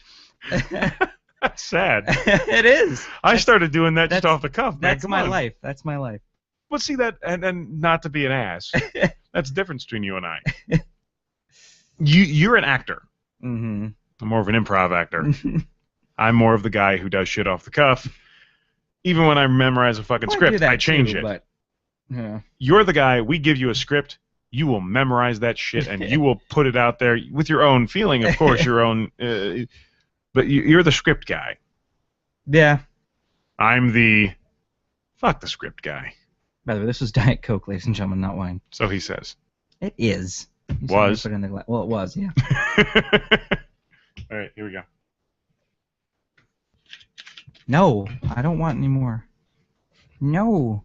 That's sad. It is. I started doing that just off the cuff, man. That's Come my on. life. That's my life. Well, see that, and not to be an ass. That's the difference between you and I. You're an actor. Mm-hmm. I'm more of an improv actor. I'm more of the guy who does shit off the cuff. Even when I memorize a fucking script, I change it. But, yeah. You're the guy, we give you a script, you will memorize that shit, and you will put it out there with your own feeling, of course, your own... but you're the script guy. Yeah. I'm the... Fuck the script guy. By the way, this was Diet Coke, ladies and gentlemen, not wine. So he says. It is. Was? Put it in the well, it was, yeah. All right, here we go. No, I don't want any more. No.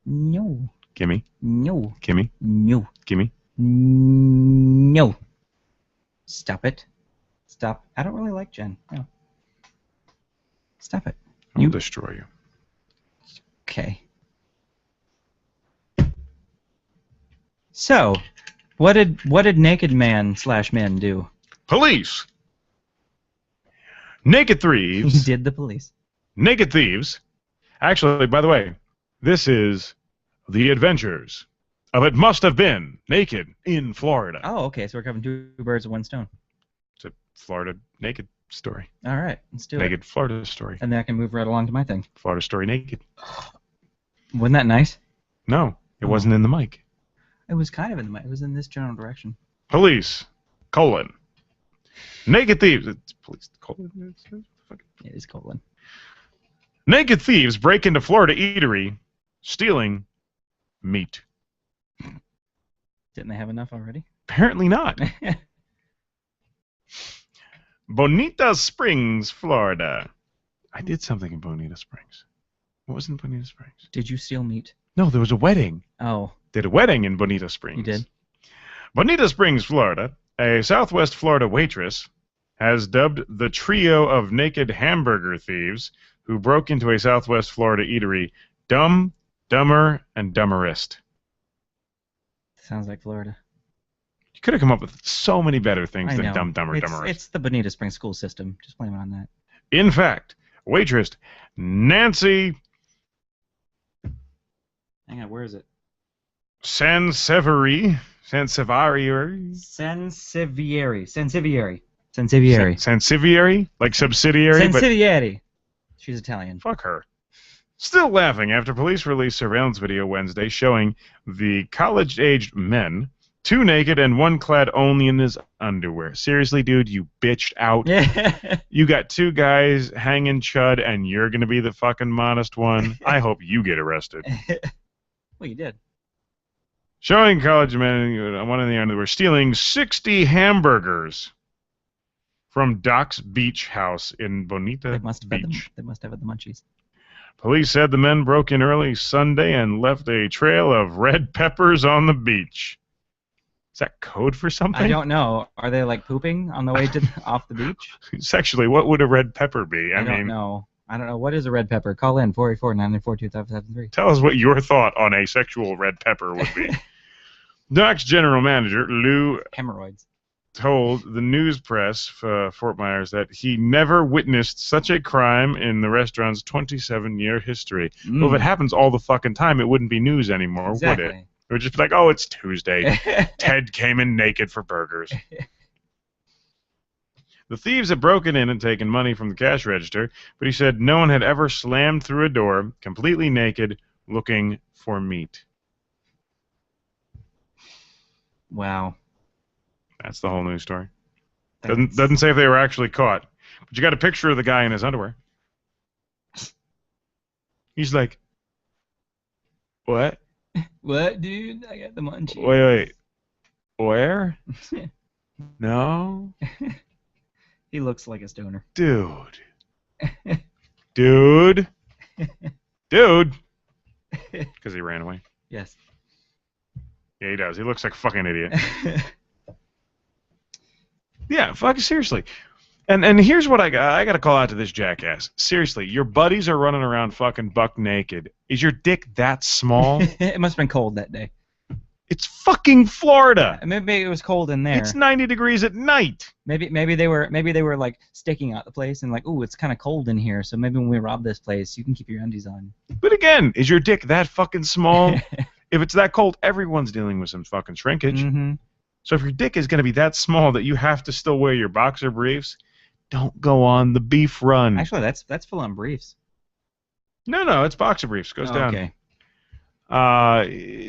No. Gimme. No. Gimme. No. Gimme. No. Stop it. Stop. I don't really like Jen. No. Stop it. I'll destroy you. Okay. So, what did Naked Man / men do? Police. Naked thieves. He did the police. Naked thieves. Actually, by the way, this is The Adventures of It Must Have Been Naked in Florida. Oh, okay. So we're covering two birds with one stone. It's a Florida naked story. All right, let's do it. Naked Florida story. And then I can move right along to my thing. Florida story naked. Wasn't that nice? No, it wasn't in the mic. It was kind of in the mic. It was in this general direction. Police, : naked thieves. It's police, : It is colon. Naked thieves break into Florida eatery, stealing meat. Didn't they have enough already? Apparently not. Bonita Springs, Florida. I did something in Bonita Springs. What was in Bonita Springs? Did you steal meat? No, there was a wedding. Oh. Did a wedding in Bonita Springs. You did? Bonita Springs, Florida. A Southwest Florida waitress has dubbed the trio of naked hamburger thieves who broke into a Southwest Florida eatery Dumb, Dumber, and Dumberest. Sounds like Florida. You could have come up with so many better things I than know. Dumb, Dumber, Dumberest. It's the Bonita Springs school system. Just blame it on that. In fact, waitress Nancy Hang on, where is it? Sansevieri. Sansevieri? Like subsidiary? Sansevieri. She's Italian. Fuck her. Still laughing after police released surveillance video Wednesday showing the college-aged men, 2 naked and 1 clad only in his underwear. Seriously, dude, you bitched out. You got 2 guys hanging chud, and you're going to be the fucking modest one. I hope you get arrested. Well, you did. Showing college men, one in the underwear, stealing 60 hamburgers from Doc's Beach House in Bonita Beach. They must have had the munchies. Police said the men broke in early Sunday and left a trail of red peppers on the beach. Is that code for something? I don't know. Are they like pooping on the way to off the beach? Sexually, what would a red pepper be? I don't know. I don't know. What is a red pepper? Call in 484-994-2073. Tell us what your thought on a sexual red pepper would be. Doc's general manager, Lou Hemorrhoids, told the news press for Fort Myers that he never witnessed such a crime in the restaurant's 27-year history. Well, if it happens all the fucking time, it wouldn't be news anymore, exactly. would it? It would just be like, oh, it's Tuesday. Ted came in naked for burgers. The thieves had broken in and taken money from the cash register, but he said no one had ever slammed through a door, completely naked, looking for meat. Wow. That's the whole news story. Doesn't say if they were actually caught. But you got a picture of the guy in his underwear. He's like, what? What, dude? I got the munchies. Wait. Where? No? He looks like a stoner. Dude. Dude. Dude. Because he ran away. Yes. Yeah, he does. He looks like a fucking idiot. Yeah, fuck, seriously. And here's what I got to call out to this jackass. Seriously, your buddies are running around fucking buck naked. Is your dick that small? It must have been cold that day. It's fucking Florida. Maybe it was cold in there. It's 90 degrees at night. Maybe they were like staking out the place and like, ooh, it's kind of cold in here, so maybe when we rob this place, you can keep your undies on. But again, is your dick that fucking small? If it's that cold, everyone's dealing with some fucking shrinkage. Mm-hmm. So if your dick is going to be that small that you have to still wear your boxer briefs, don't go on the beef run. Actually, that's full on briefs. No, it's boxer briefs. Goes down. Okay.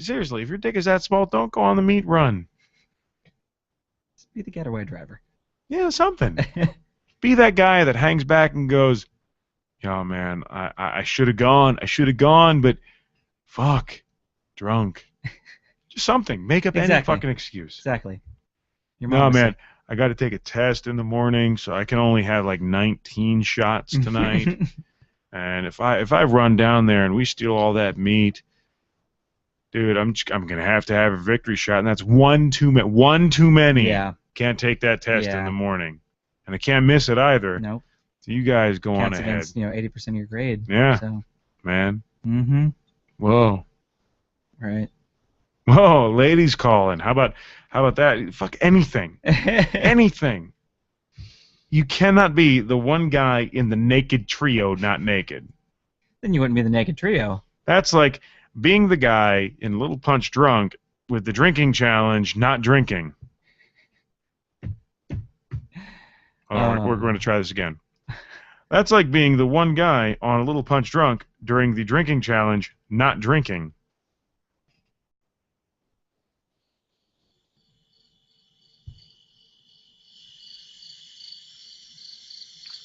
Seriously, if your dick is that small, don't go on the meat run. Just be the getaway driver. Yeah, something. Be that guy that hangs back and goes, "Yo, man, I should have gone. I should have gone, but fuck, drunk." Just something. Make up any fucking excuse. Exactly. No, man, I got to take a test in the morning, so I can only have like 19 shots tonight. And if I run down there and we steal all that meat, dude, I'm gonna have to have a victory shot, and that's one too many. Yeah. Can't take that test in the morning, and I can't miss it either. Nope. So you guys go on ahead. Against, 80% of your grade. Yeah. So. Man. Mm-hmm. Whoa. Right. Whoa, ladies calling. How about that? Fuck anything. Anything. You cannot be the one guy in the naked trio not naked. Then you wouldn't be the naked trio. That's like being the guy in Little Punch Drunk with the drinking challenge not drinking. We're going to try this again. That's like being the one guy on a Little Punch Drunk during the drinking challenge not drinking.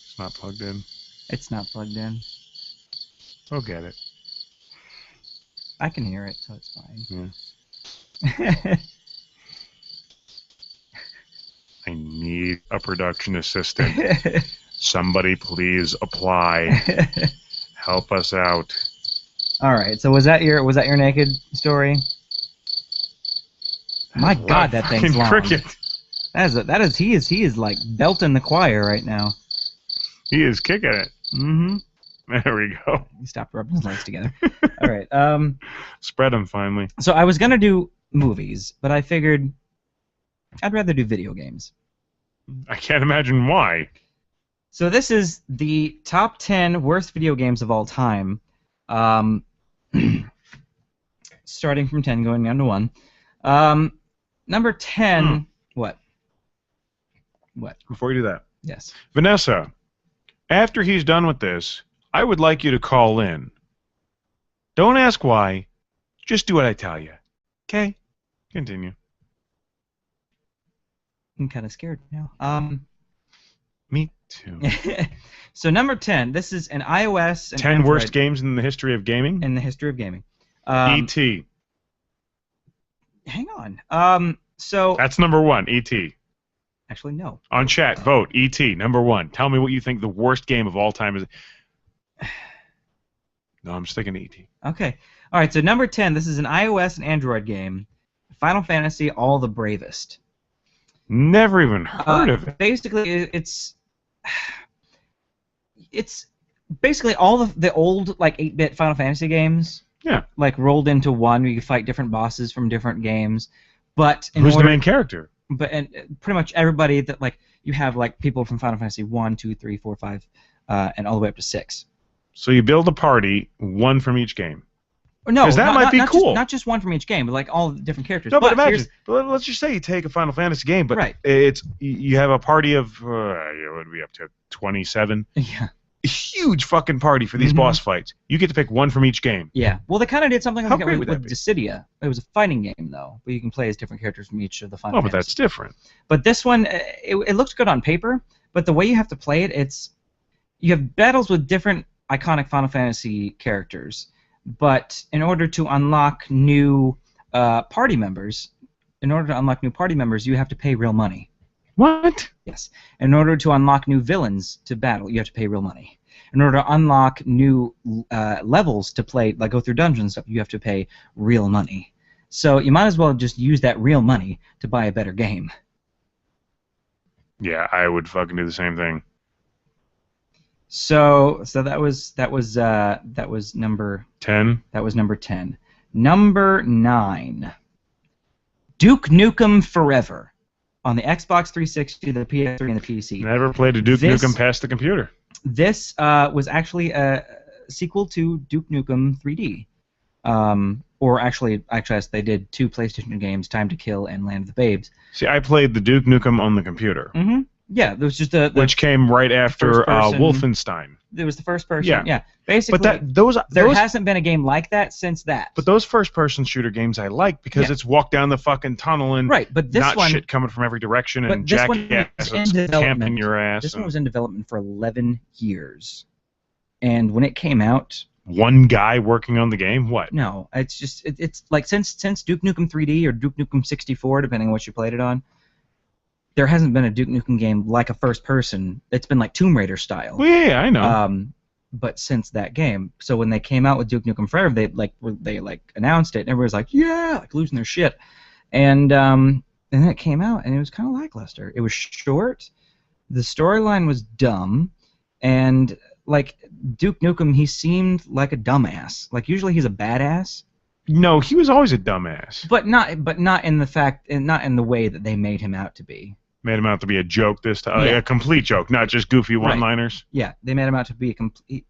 It's not plugged in. It's not plugged in. Oh, get it. I can hear it, so it's fine. Yeah. I need a production assistant. Somebody please apply. Help us out. All right. So was that your naked story? My God, that thing's long. Cricket. He is like belting the choir right now. He is kicking it. Mm-hmm. There we go. He stopped rubbing his legs together. All right. Spread them finally. So I was gonna do movies, but I figured I'd rather do video games. I can't imagine why. So this is the top 10 worst video games of all time. Starting from 10, going down to 1. Number 10. What? Before you do that. Yes. Vanessa, after he's done with this, I would like you to call in. Don't ask why. Just do what I tell you. Okay? Continue. I'm kind of scared now. Me too. So number 10. This is an iOS and 10 Android worst games in the history of gaming? in the history of gaming. E.T. Hang on. So That's number 1, E.T. actually no. On chat, vote, E.T., number 1. Tell me what you think the worst game of all time is. No, I'm sticking to E.T. Okay. All right. So number 10. This is an iOS and Android game. Final Fantasy: All the Bravest. Never even heard of it. Basically, it's basically all the old like 8-bit Final Fantasy games. Yeah. Like rolled into one, where you fight different bosses from different games. But Who's the main character? And pretty much everybody that like you have like people from Final Fantasy 1, 2, 3, 4, 5, and all the way up to 6. So you build a party, one from each game. No, because that might be cool. Not just one from each game, but like all the different characters. No, but imagine. Let's just say you take a Final Fantasy game, but right. You have a party of it would be up to 27. Yeah. A huge fucking party for these boss fights. You get to pick one from each game. Yeah. Well, they kind of did something like that with be? Dissidia. It was a fighting game though, but you can play as different characters from each of the Final But Fantasy. that's different. But this one, it looks good on paper, but the way you have to play it, you have battles with different iconic Final Fantasy characters. But in order to unlock new party members, you have to pay real money. What? Yes. In order to unlock new villains to battle, you have to pay real money. In order to unlock new levels to play, like go through dungeons and stuff, you have to pay real money. So you might as well just use that real money to buy a better game. Yeah, I would fucking do the same thing. So that was number 10. That was number 10. Number 9. Duke Nukem Forever on the Xbox 360, the PS3, and the PC. Never played a Duke Nukem past the computer. This was actually a sequel to Duke Nukem 3D. Or actually, they did 2 PlayStation games, Time to Kill and Land of the Babes. See, I played the Duke Nukem on the computer. Mm-hmm. Yeah, there was just which came right after Wolfenstein. It was the first person. Yeah. Basically, but there hasn't been a game like that since that. But those first-person shooter games I like because it's walk down the fucking tunnel and but this not shit coming from every direction and jackasses camping your ass. This one was in development for 11 years, and when it came out, one guy working on the game. What? No, it's just it's like since Duke Nukem 3D or Duke Nukem 64, depending on what you played it on. There hasn't been a Duke Nukem game like a first-person. It's been like Tomb Raider style. Well, yeah, I know. But since that game, so when they came out with Duke Nukem Forever, they announced it, and everybody was like, yeah, like losing their shit. And then it came out, and it was kind of lackluster. It was short. The storyline was dumb, and like Duke Nukem, he seemed like a dumbass. Like usually he's a badass. No, he was always a dumbass. But not in the way that they made him out to be. Made him out to be a joke this time, a complete joke, not just goofy one-liners. Yeah, they made him out to be a complete.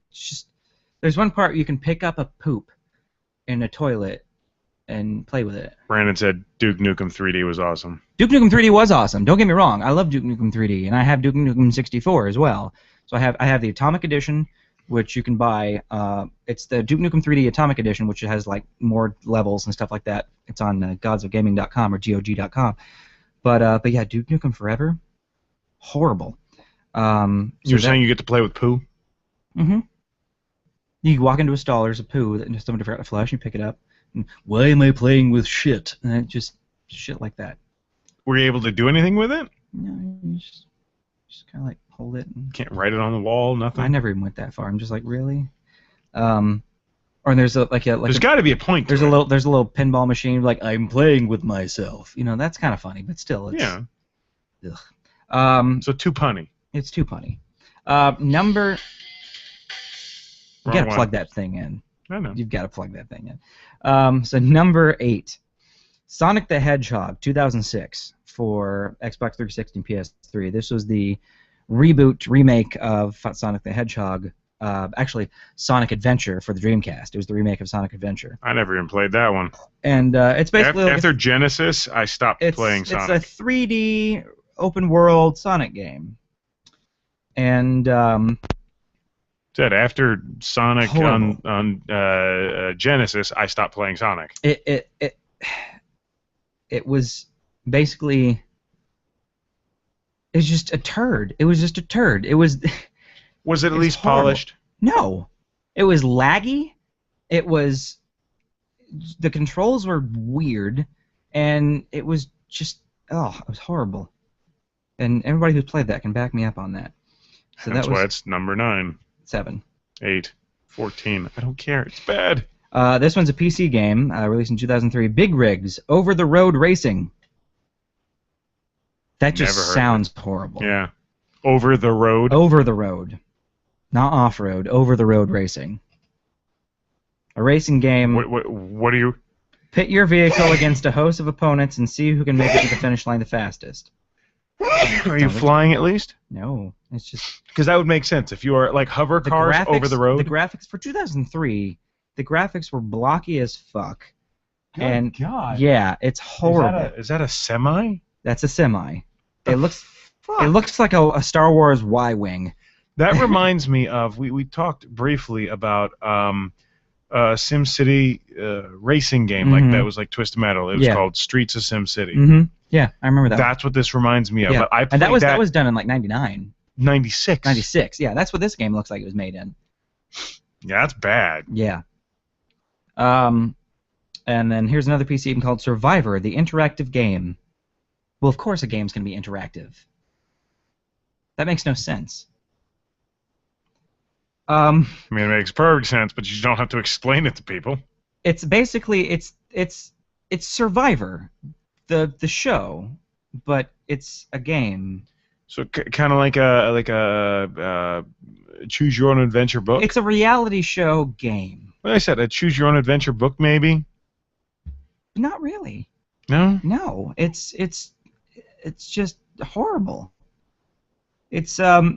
There's one part you can pick up a poop in a toilet and play with it. Brandon said Duke Nukem 3D was awesome. Duke Nukem 3D was awesome. Don't get me wrong. I love Duke Nukem 3D, and I have Duke Nukem 64 as well. So I have the Atomic Edition, which you can buy. It's the Duke Nukem 3D Atomic Edition, which has like more levels and stuff like that. It's on godsofgaming.com or GOG.com. But yeah, Duke Nukem Forever, horrible. You're saying you get to play with poo? Mm-hmm. You walk into a stall, there's a poo that somebody forgot to flush, you pick it up. And, why am I playing with shit? And it just shit like that. Were you able to do anything with it? No, you just kind of like hold it. And can't write it on the wall, nothing? I never even went that far. I'm just like, really? Or there's there's got to be a point. There's a little pinball machine like I'm playing with myself. You know, that's kind of funny, but still, it's so too punny. It's too punny. You gotta plug that thing in. I know. You've got to plug that thing in. So number 8, Sonic the Hedgehog, 2006 for Xbox 360 and PS3. This was the remake of Sonic the Hedgehog. Actually, Sonic Adventure for the Dreamcast. It was the remake of Sonic Adventure. I never even played that one. And it's basically after Genesis, I stopped playing Sonic. It's a 3D open world Sonic game. And said after Sonic on Genesis, I stopped playing Sonic. It was basically it's just a turd. It was just a turd. It was. Was it at least polished? No. It was laggy. It was. The controls were weird, and it was just. Oh, it was horrible. And everybody who's played that can back me up on that. So that's why it's number 9. 7. 8. 14. I don't care. It's bad. This one's a PC game released in 2003. Big Rigs Over the Road Racing. That just sounds horrible. Yeah. Over the road? Over the road. Not off-road. Over the road racing. A racing game. What are you... Pit your vehicle against a host of opponents and see who can make it to the finish line the fastest. Are you flying at least? No. It's just... Because that would make sense. If you are like hover cars over the road. The graphics for 2003, the graphics were blocky as fuck. Good God. Yeah, it's horrible. Is that a semi? That's a semi. It looks like a Star Wars Y-wing. That reminds me of we talked briefly about SimCity racing game like that was like Twisted Metal. It was called Streets of SimCity. Mm-hmm. Yeah, I remember that. That's what this reminds me of. Yeah. But I and that was done in like 99. 96. 96. Yeah, that's what this game looks like it was made in. Yeah, that's bad. Yeah. And then here's another PC game called Survivor, the interactive game. Well, of course a game's going to be interactive. That makes no sense. I mean, it makes perfect sense, but you don't have to explain it to people. It's basically it's Survivor, the show, but it's a game. So kind of like a choose your own adventure book. It's a reality show game. Like I said, a choose your own adventure book, maybe. Not really. No. No, it's just horrible. It's got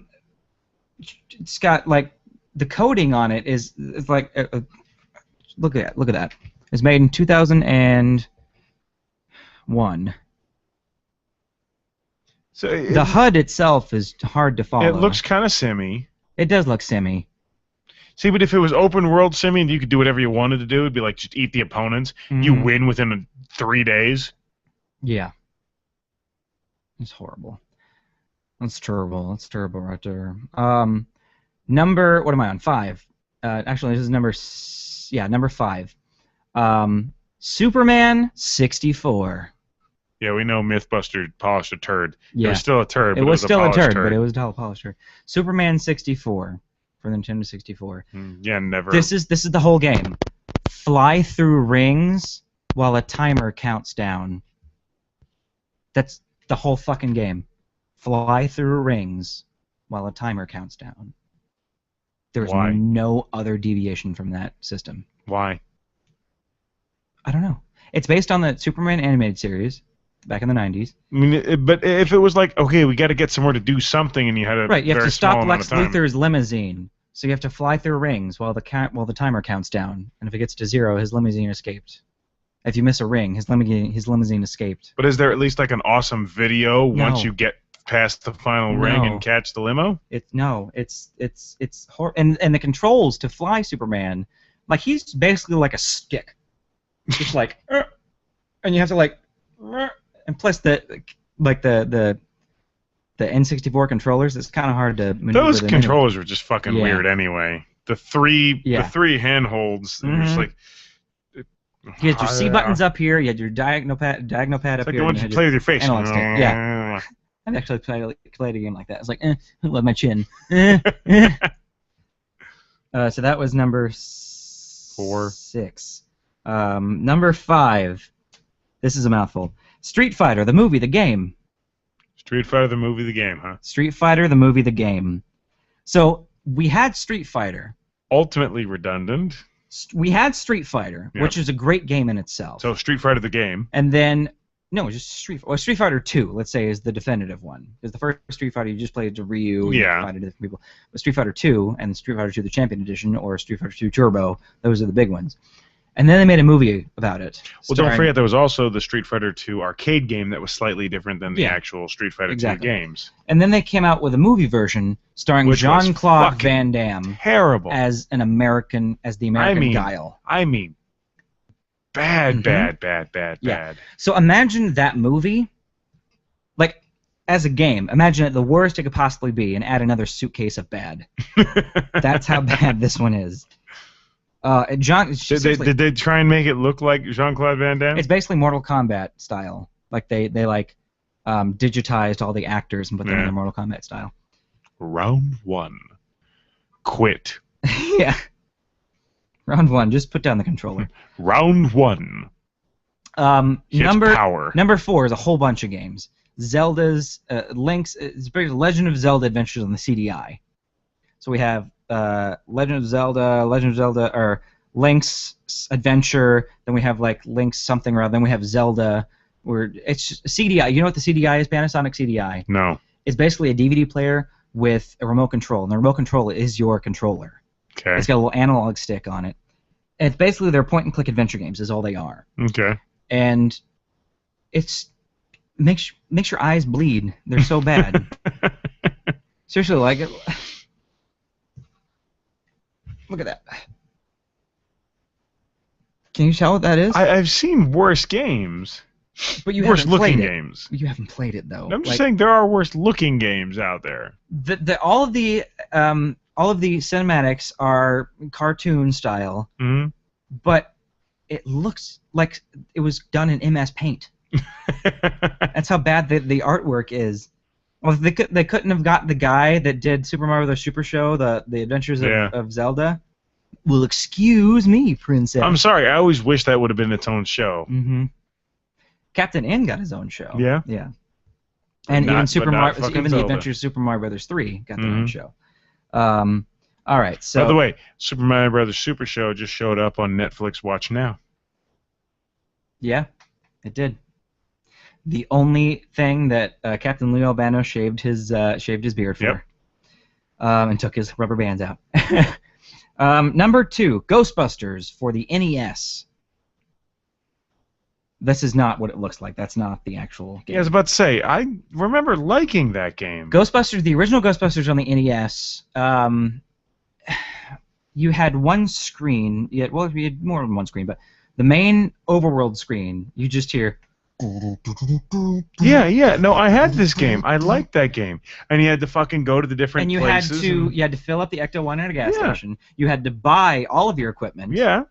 like the coding on it is like look at that. It's made in 2001. So The HUD itself is hard to follow. It looks kind of simmy. It does look simmy. See, but if it was open world simmy and you could do whatever you wanted to do, it'd be like just eat the opponents. You win within 3 days. Yeah. It's horrible. That's terrible. That's terrible right there. Number, what am I on? 5. Actually, this is number 5. Superman 64. Yeah, we know Mythbuster polished a turd. Yeah. It was still a turd. It but was still a turd, turd, but it was a polished turd. Superman 64 for the Nintendo 64. Yeah, never. This is the whole game. Fly through rings while a timer counts down. That's the whole fucking game. Fly through rings while a timer counts down. There's Why? no other deviation from that system. Why? I don't know. It's based on the Superman animated series back in the 90s. I mean, but if it was like, okay, we got to get somewhere to do something, and you had a Right, you have very to stop small amount Lex of time. Luthor's limousine. So you have to fly through rings while the timer counts down. And if it gets to 0, his limousine escaped. If you miss a ring, his limousine escaped. But is there at least like an awesome video No. once you get past the final ring No. and catch the limo? It's and the controls to fly Superman, like he's basically like a stick, just like, and you have to like, and plus the N64 controllers, it's kind of hard to maneuver. Those them controllers were just fucking Yeah. weird anyway. The three handholds, they're just like. You had your C buttons up here, you had your diagonal pad up It's like here. the ones you play with your face. Analog stick. Yeah. I've actually played a game like that. It's like, with my chin. So that was number 6. Number 5. This is a mouthful. Street Fighter, the movie, the game. Street Fighter, the movie, the game, huh? Street Fighter, the movie, the game. So we had Street Fighter. Ultimately redundant. We had Street Fighter, which is a great game in itself. So Street Fighter, the game. And then, no, just Street Fighter 2, let's say, is the definitive one. Because the first Street Fighter, you just played to Ryu, you fight different people. But Street Fighter 2 and Street Fighter 2 the Champion Edition, or Street Fighter 2 Turbo, those are the big ones. And then they made a movie about it. Well, don't forget there was also the Street Fighter 2 arcade game that was slightly different than the actual Street Fighter 2 games. And then they came out with a movie version starring Jean-Claude Van Damme as the American Guile. I mean, bad. So imagine that movie, like, as a game. Imagine it the worst it could possibly be, and add another suitcase of bad. That's how bad this one is. Did they try and make it look like Jean-Claude Van Damme? It's basically Mortal Kombat style. Like they digitized all the actors and put them in their Mortal Kombat style. Round 1. Quit. Yeah. Round 1. Just put down the controller. Round 1. Number 4 is a whole bunch of games. Zelda's Link's Legend of Zelda Adventures on the CDI. So we have Legend of Zelda, or Link's Adventure. Then we have like Link's something or other. Then we have Zelda. It's just CDI. You know what the CDI is? Panasonic CDI. No. It's basically a DVD player with a remote control, and the remote control is your controller. Okay. It's got a little analog stick on it. And it's basically their point-and-click adventure games. Is all they are. Okay. And it's makes your eyes bleed. They're so bad. Seriously, like. Look at that. Can you tell what that is? I've seen worse games. But you worse haven't played looking it. games. You haven't played it though. I'm just saying there are worse looking games out there. All of the cinematics are cartoon style, but it looks like it was done in MS Paint. That's how bad the artwork is. Well, they couldn't have got the guy that did Super Mario the Super Show, the Adventures of Zelda. Well, excuse me, princess. I'm sorry. I always wish that would have been its own show. Mm-hmm. Captain N got his own show. Yeah? Yeah. And Not- even Super but not Mario, fucking even the Zelda. Adventures of Super Mario Brothers 3 got their own Mhm. show. All right, so By the way, Super Mario Brothers Super Show just showed up on Netflix Watch Now. yeah, it did. The only thing that Captain Leo Albano shaved his beard for, Yep. and took his rubber bands out. Number 2, Ghostbusters for the NES. This is not what it looks like. That's not the actual game. Yeah, I was about to say, I remember liking that game. Ghostbusters, the original Ghostbusters on the NES, you had one screen. You had more than one screen, but the main overworld screen, you just hear. Yeah. No, I had this game. I liked that game. And you had to fucking go to the different And you places. you had to fill up the Ecto-1 at a gas Yeah. station. You had to buy all of your equipment. Yeah.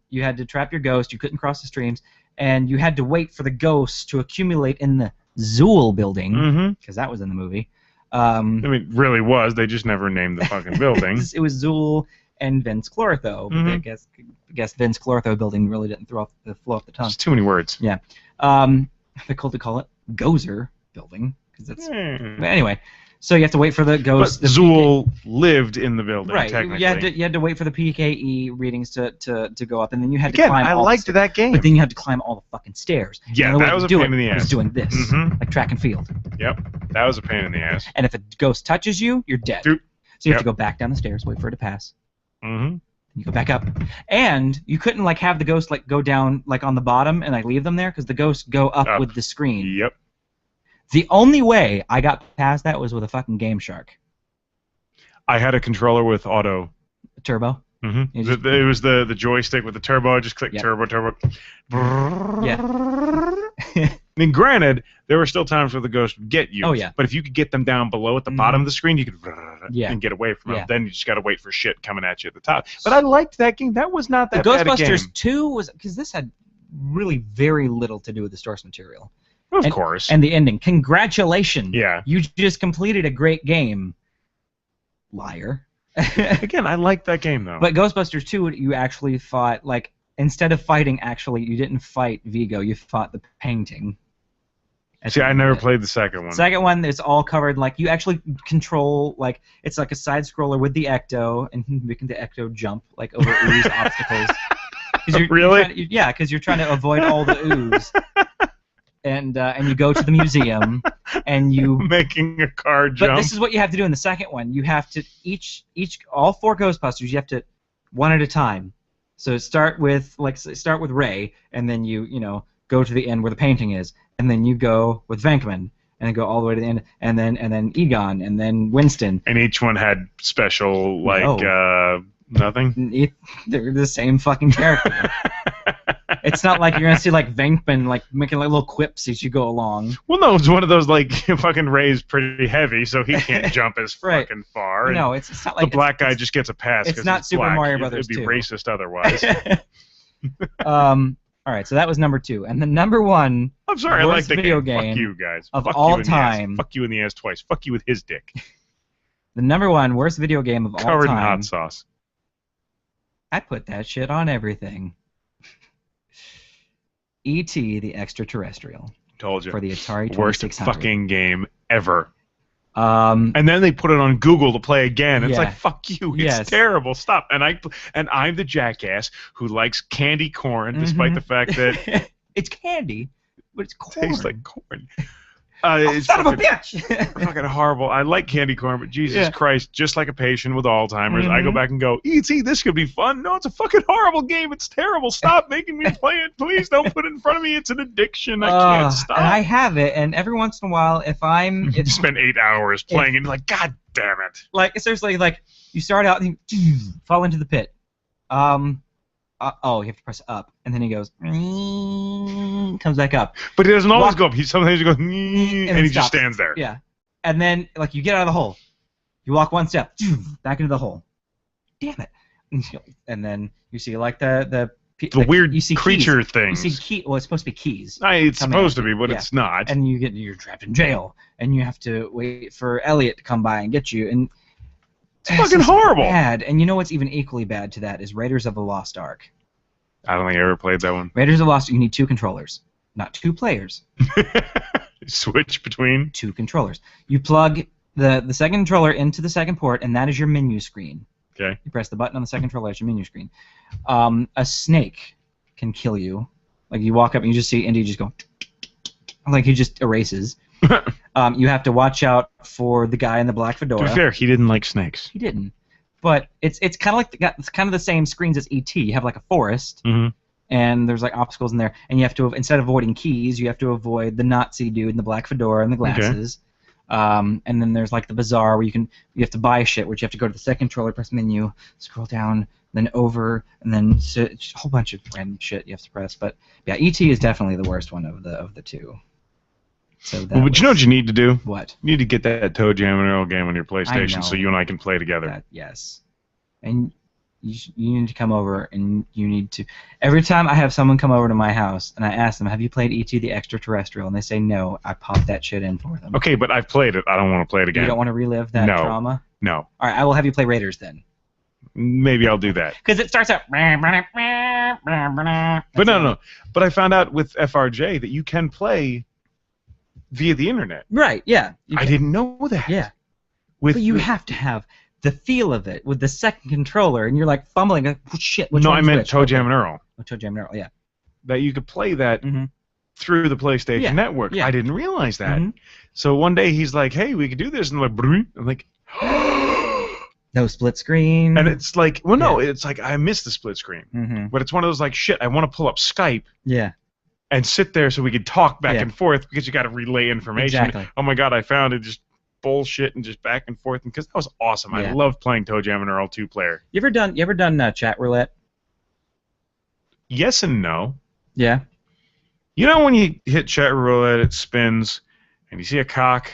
You had to trap your ghost. You couldn't cross the streams, and you had to wait for the ghosts to accumulate in the Zool building, Mm-hmm. because that was in the movie. I mean, it really was. They just never named the fucking building. It was Zool and Vince Clortho. But I guess Vince Clortho building really didn't flow off the tongue. It's too many words. Yeah. They're called to call it Gozer building, because that's. But anyway, so you have to wait for the But ghost. Zool lived in the building, Right. technically. You had to wait for the PKE readings to go up, and then you had to Again, climb. I all the liked stairs. that game. But then you had to climb all the fucking stairs. Yeah, And the way that to was a do pain it in the was ass. doing this, Mhm. like track and field. Yep, that was a pain in the ass. And if a ghost touches you, you're dead. Doop. So you have Yep. to go back down the stairs, wait for it to pass. Mm-hmm. You go back up, and you couldn't like have the ghost like go down like on the bottom and like leave them there, because the ghosts go up with the screen. Yep. The only way I got past that was with a fucking Game Shark I had a controller with auto. turbo. Mm-hmm. You just- It was the joystick with the turbo. I just click Yep. turbo. Yeah. I mean, granted, there were still times where the ghost would get you. Oh, yeah. But if you could get them down below at the bottom of the screen, you could Yeah. and get away from them. Yeah. Then you just got to wait for shit coming at you at the top. But I liked that game. That was not The that bad a game. Ghostbusters 2 was because this had really very little to do with the source material. Of course. And the ending. Congratulations. Yeah. You just completed a great game. Liar. Again, I liked that game though. But Ghostbusters 2, you actually fought, like, instead of fighting, actually, you didn't fight Vigo, you fought the painting. See, I never played the second one. Second one, it's all covered, like, you actually control, like, it's like a side-scroller with the Ecto, and making the Ecto jump, like, over ooze obstacles. Really? Yeah, because you're trying to avoid all the ooze. And you go to the museum, and you making a car jump. But this is what you have to do in the second one. You have to all 4 Ghostbusters. You have to one at a time. So start with Ray, and then you go to the end where the painting is, and then you go with Venkman, and then go all the way to the end, and then Egon, and then Winston. And each one had special nothing. They're the same fucking character. It's not like you're gonna see like Venkman like making like little quips as you go along. Well, no, it's one of those like fucking Ray's pretty heavy, so he can't jump as Right. fucking far. No, it's not like the black guy just gets a pass. it's 'cause not he's Super black. Mario Brothers It'd be 2. racist otherwise. All right, so that was number 2, and the number 1. I'm sorry, I like worst the video game. game Fuck you guys. of Fuck all you in the ass. time. Fuck you in the ass twice. Fuck you with his dick. The number 1 worst video game of all Covered in time. hot sauce. I put that shit on everything. E.T. the Extraterrestrial. Told you. For the Atari Worst 2600. fucking game ever. And then they put it on Google to play again. It's Yeah. like, fuck you. It's Yes. terrible. Stop. And I'm the jackass who likes candy corn, despite the fact that it's candy, but it's corn. tastes like corn. It's son of a bitch! Fucking horrible. I like candy corn, but Jesus Yeah. Christ, just like a patient with Alzheimer's, I go Mhm. back and go, E.T., this could be fun. No, it's a fucking horrible game. It's terrible. Stop making me play it. Please don't put it in front of me. It's an addiction. I can't stop. And I have it, and every once in a while, if You spend 8 hours playing it, and you're like, God damn it. like seriously, like you start out and you fall into the pit. You have to press up, and then he goes, comes back up. But he doesn't always Walk- go up. He sometimes goes, and then he just stops. stands there. Yeah, and then like you get out of the hole, you walk one step, back into the hole. Damn it! And then you see like the weird you see creature keys. things. You see well, it's supposed to be keys. It's coming supposed at to you. be, but Yeah. it's not. And you're trapped in jail, and you have to wait for Elliot to come by and get you. And It's fucking horrible. Bad. And you know what's even equally bad to that is Raiders of the Lost Ark. I don't think I ever played that one. Raiders of the Lost Ark, you need 2 controllers, not 2 players. Switch between 2 controllers. You plug the second controller into the second port, and that is your menu screen. Okay. You press the button on the second controller, that's your menu screen. A snake can kill you. Like, you walk up and you just see Indy just go... Like, he just erases. You have to watch out for the guy in the black fedora. To be fair, he didn't like snakes. He didn't. But it's kind of like it's kind of the same screens as ET. You have like a forest, and there's like obstacles in there, and you have to, instead of avoiding keys, you have to avoid the Nazi dude in the black fedora and the glasses. And then there's like the bazaar where you have to buy shit, which you have to go to the second controller, press menu, scroll down, then over, and then a whole bunch of random shit you have to press. But yeah, ET is definitely the worst one of the 2. So that but you know what you need to do? What? You need to get that Toe Jam and Earl game on your PlayStation so you and I can play together. Yes. And you need to come over, and you need to... Every time I have someone come over to my house, and I ask them, have you played E.T. the Extraterrestrial? And they say no, I pop that shit in for them. Okay, but I've played it. I don't want to play it again. You don't want to relive that trauma? No. All right, I will have you play Raiders then. Maybe I'll do that. Because it starts out... But no. But I found out with FRJ that you can play via the internet. Right, yeah. I didn't know that. Yeah. But you have to have the feel of it with the second controller, and you're like fumbling. Like, oh, shit, which one's I meant which? Toe Jam and Earl. Oh, Toe Jam and Earl, yeah. That you could play that through the PlayStation Network. Yeah. I didn't realize that. So one day he's like, hey, we could do this. And I'm like, no split screen. And it's like, well, no, it's like I miss the split screen. But it's one of those like, shit, I want to pull up Skype. Yeah. And sit there so we could talk back and forth because you got to relay information. Exactly. Oh my God, I found it, just bullshit and just back and forth, because that was awesome. Yeah. I love playing Toe Jam and Earl 2-player. You ever done chat roulette? Yes and no. Yeah. You know when you hit chat roulette, it spins, and you see a cock.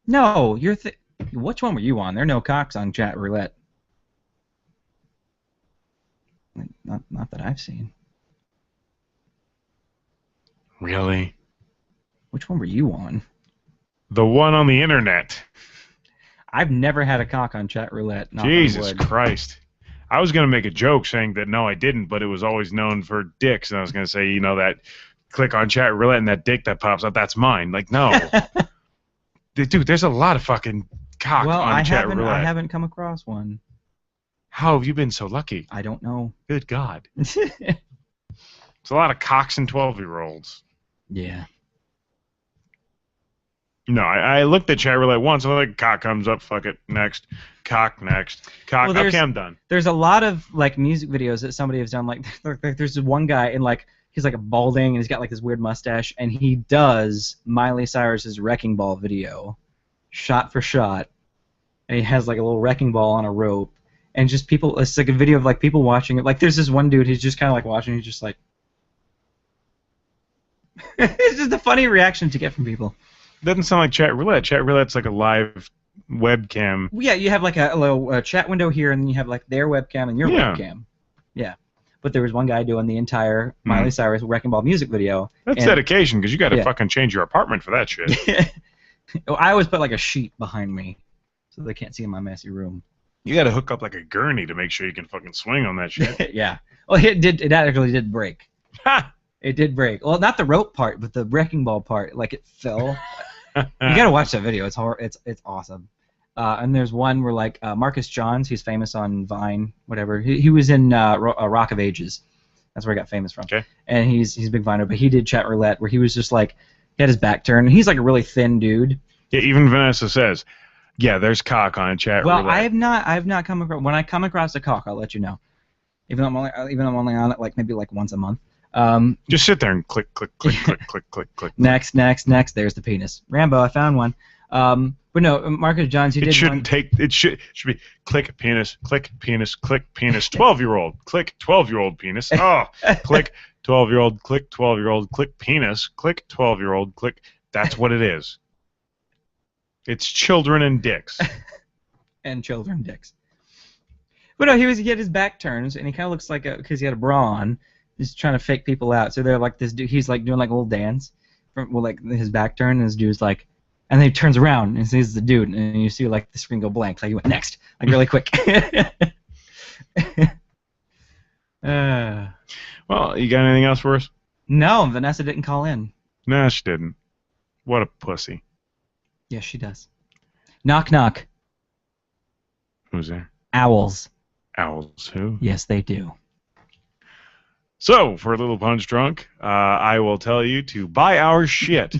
No, which one were you on? There are no cocks on chat roulette. Not that I've seen. Really? Which one were you on? The one on the internet. I've never had a cock on chat roulette. Jesus Christ. I was going to make a joke saying that no, I didn't, but it was always known for dicks, and I was going to say, you know, that click on chat roulette and that dick that pops up, that's mine. Like, no. Dude, there's a lot of fucking cock on chat roulette. I haven't come across one. How have you been so lucky? I don't know. Good God. It's a lot of cocks and 12-year-olds. Yeah. No, I looked at chat roulette once, and like, cock comes up, fuck it, next. Cock, next. Cock, well, okay, I'm done. There's a lot of, like, music videos that somebody has done, like there's this one guy, and, like, he's, like, a balding, and he's got, like, this weird mustache, and he does Miley Cyrus's Wrecking Ball video, shot for shot, and he has, like, a little wrecking ball on a rope, and just people, it's like a video of, like, people watching it. Like, there's this one dude, he's just kind of, like, watching, he's just, like... It's just a funny reaction to get from people. Doesn't sound like chat roulette. Chat roulette's like a live webcam. Yeah, you have like a little chat window here, and then you have like their webcam and your webcam. Yeah. But there was one guy doing the entire Miley Cyrus Wrecking Ball music video. That's dedication, because you got to fucking change your apartment for that shit. I always put like a sheet behind me so they can't see in my messy room. You got to hook up like a gurney to make sure you can fucking swing on that shit. Yeah. Well, it actually did break. Ha! It did break. Well, not the rope part, but the wrecking ball part. Like, it fell. You gotta watch that video. It's awesome. And there's one where, like, Marcus Johns, he's famous on Vine, whatever. He was in Rock of Ages. That's where he got famous from. Okay. And he's a big Viner, but he did chat roulette where he was just like, he had his back turned, and he's like a really thin dude. Yeah, even Vanessa says, yeah, there's cock on chat roulette. Well, I have not come across. When I come across a cock, I'll let you know. Even though I'm only on it like maybe like once a month. Just sit there and click, click, click, click, click, click, click. Next. There's the penis. Rambo, I found one. But no, Marcus Johns, he did. It should be click penis, click penis, click penis. 12-year-old, click 12-year-old penis. Oh, click 12-year-old, click 12-year-old, click penis, click 12-year-old, click. That's what it is. It's children and dicks. And children dicks. But no, he had his back turns, and he kind of looks like because he had a bra on. He's trying to fake people out. So they're like this dude. He's like doing like a little dance, like his back turn. And this dude's like, and then he turns around and sees the dude, and you see like the screen go blank. Like he went next, like really quick. Well, you got anything else for us? No, Vanessa didn't call in. No, she didn't. What a pussy. Yes, she does. Knock, knock. Who's there? Owls. Owls who? Yes, they do. So, for a little punch drunk, I will tell you to buy our shit.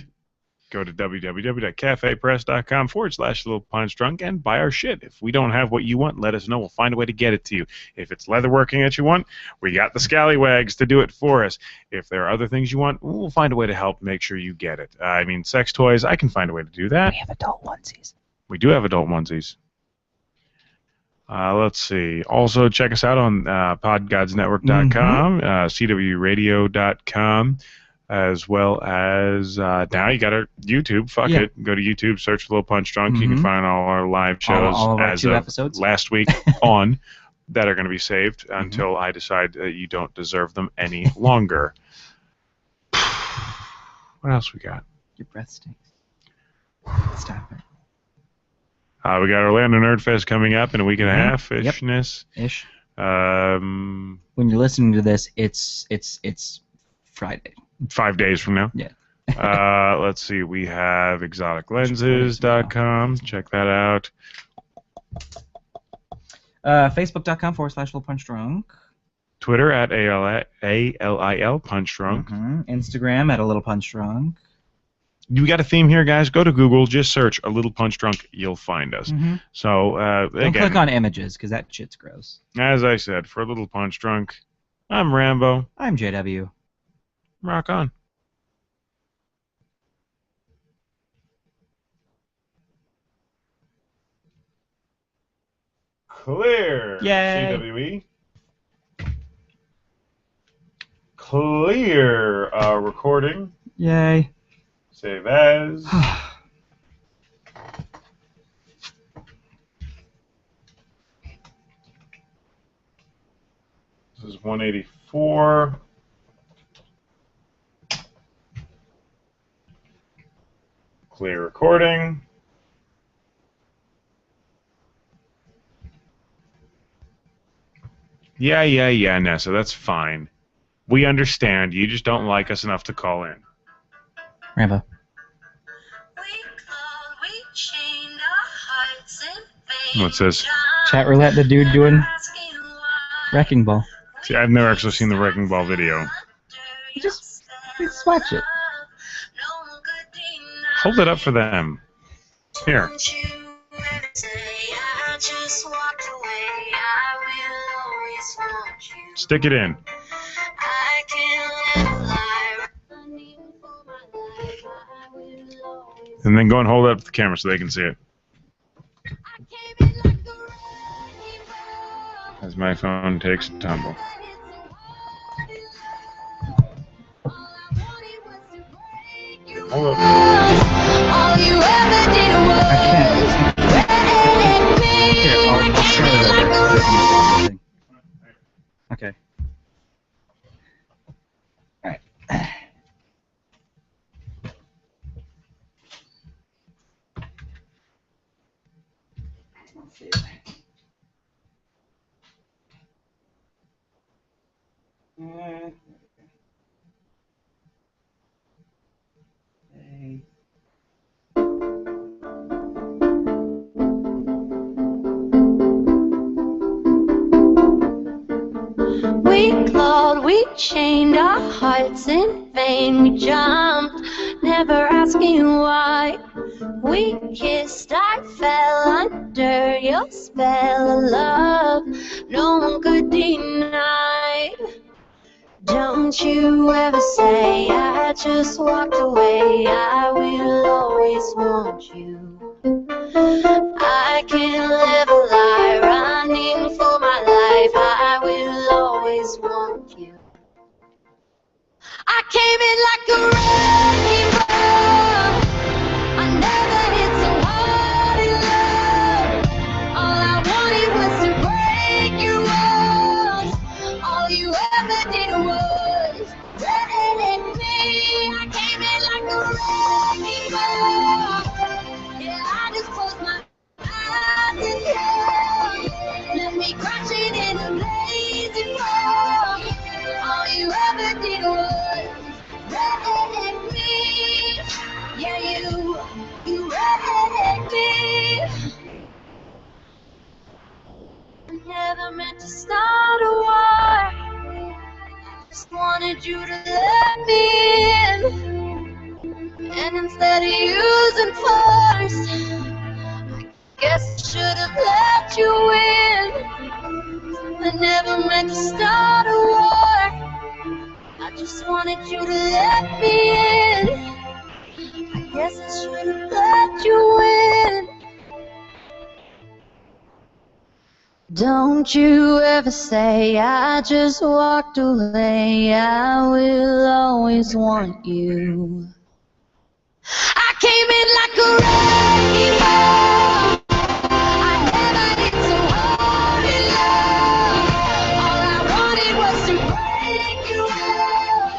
Go to www.cafepress.com/littlepunchdrunk and buy our shit. If we don't have what you want, let us know. We'll find a way to get it to you. If it's leatherworking that you want, we got the scallywags to do it for us. If there are other things you want, we'll find a way to help make sure you get it. I mean, sex toys, I can find a way to do that. We have adult onesies. We do have adult onesies. Let's see. Also, check us out on podgodsnetwork.com, cwradio.com, as well as now you got our YouTube. Fuck it. Go to YouTube, search Little Punch Drunk. You can find all our live shows all of our as 2 of episodes last week on that are going to be saved until I decide that you don't deserve them any longer. What else we got? Your breath stinks. Stop it. We got Orlando Nerdfest coming up in a week and a half ishness. Ish. When you're listening to this, it's Friday. 5 days from now. Yeah. Let's see. We have exoticlenses.com. Check that out. Facebook.com/littlepunchdrunk. Twitter at ALIL Punch Drunk. Instagram at a little punch drunk. You got a theme here, guys? Go to Google, just search a little punch drunk, you'll find us. So don't again, click on images because that shit's gross. As I said, for a little punch drunk, I'm Rambo. I'm JW. Rock on. Clear. Yay. CWE. Clear. Recording. Yay. Save as. This is 184. Clear recording. Yeah, Nessa, that's fine. We understand. You just don't like us enough to call in. Rambo. What's this? Chat roulette, the dude doing Wrecking Ball. See, I've never actually seen the Wrecking Ball video. Just watch it. Hold it up for them. Here. Stick it in. And then go and hold it up to the camera so they can see it. As my phone takes a tumble. Hold up. Okay. Alright. Let's see. Okay. We clawed, we chained our hearts in vain. We jumped, never asking why. We kissed, I fell under your spell of love. No one could deny. Don't you ever say I just walked away. I will always want you. I can't live a lie, running for my life. I will always want you. I came in like a wrecking ball. I never hit so hard in love. All I wanted was to break your walls. All you ever did was wreck me. I came in like a wrecking ball. Yeah, I just closed my eyes and you wrecked me. I never meant to start a war. Just wanted you to let me in. And instead of using force, I guess I should have let you in. I never meant to start a war. I just wanted you to let me in. I guess I should have let you in. Don't you ever say I just walked away. I will always want you. I came in like a wrecking ball. I never did so hard in love. All I wanted was to break you up.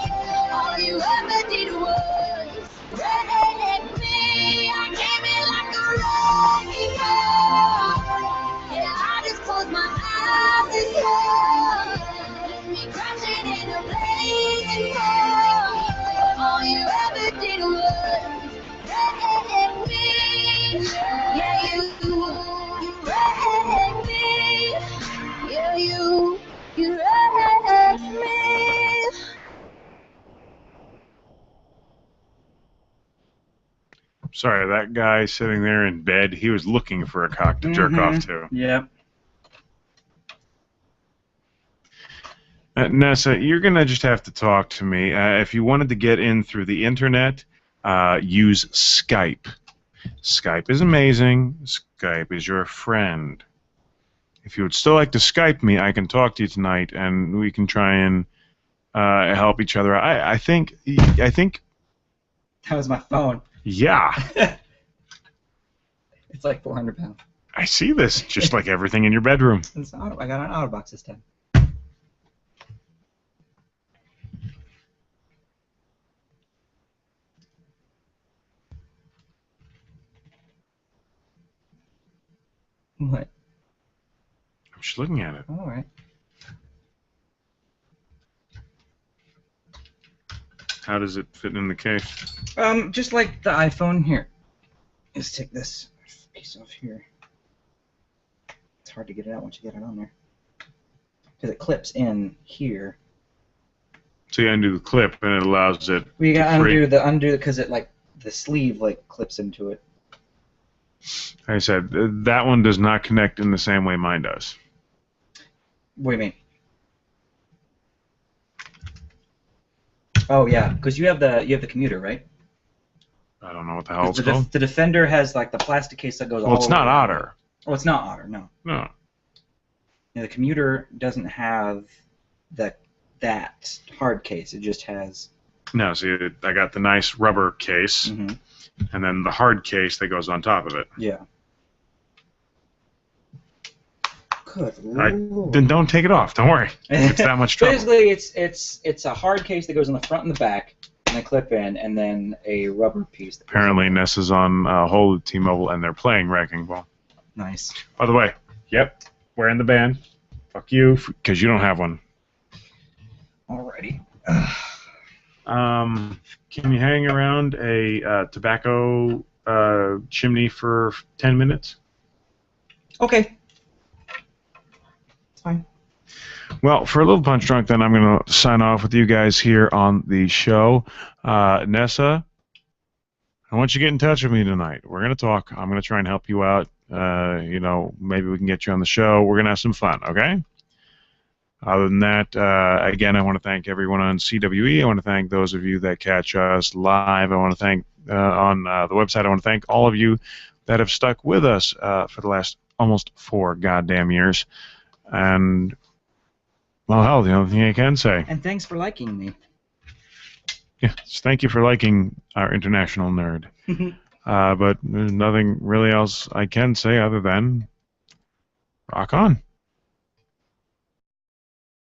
All you ever did was wreck me. I came in like a wrecking ball. Yeah, I just closed my eyes and saw. Left me crashing in a blazing fall. All you ever did was wreck me. Yeah, you wrecked me. Yeah, you wrecked me. Sorry, that guy sitting there in bed, he was looking for a cock to jerk off to. Yep. Nessa, you're going to just have to talk to me. If you wanted to get in through the internet, use Skype. Skype is amazing. Skype is your friend. If you would still like to Skype me, I can talk to you tonight, and we can try and help each other. I think. That was my phone. Yeah. It's like 400 pounds. I see this, just like everything in your bedroom. It's auto, I got an auto box this time. What? I'm just looking at it. All right. How does it fit in the case? Just like the iPhone here. Let's take this piece off here. It's hard to get it out once you get it on there. Because it clips in here. So you undo the clip, and it allows it. Well, you gotta free. undo because it like the sleeve like clips into it. Like I said, that one does not connect in the same way mine does. What do you mean? Oh yeah, because you have the commuter, right? I don't know what the hell it's The called. Defender has like the plastic case that goes all Well, it's over not it. Otter. Oh, it's not Otter, no. No. Yeah, the commuter doesn't have that hard case. It just has. No, see, I got the nice rubber case, Mm-hmm. and then the hard case that goes on top of it. Yeah. Good Lord. Then don't take it off. Don't worry. It's that much trouble. Basically, it's a hard case that goes in the front and the back, and a clip in, and then a rubber piece. That Apparently, Nessa's on hold with T-Mobile, and they're playing Wrecking Ball. Nice. By the way, yep, we're in the band. Fuck you, because you don't have one. Alrighty. Can you hang around a tobacco chimney for 10 minutes? Okay. It's fine. Well, for a little punch drunk, then I'm going to sign off with you guys here on the show. Nessa, I want you to get in touch with me tonight. We're going to talk. I'm going to try and help you out. Maybe we can get you on the show. We're going to have some fun, okay? Other than that, again, I want to thank everyone on CWE. I want to thank those of you that catch us live. I want to thank on the website. I want to thank all of you that have stuck with us for the last almost 4 goddamn years. And, well, hell, the only thing I can say. And thanks for liking me. Yes, thank you for liking our international nerd. But there's nothing really else I can say other than rock on.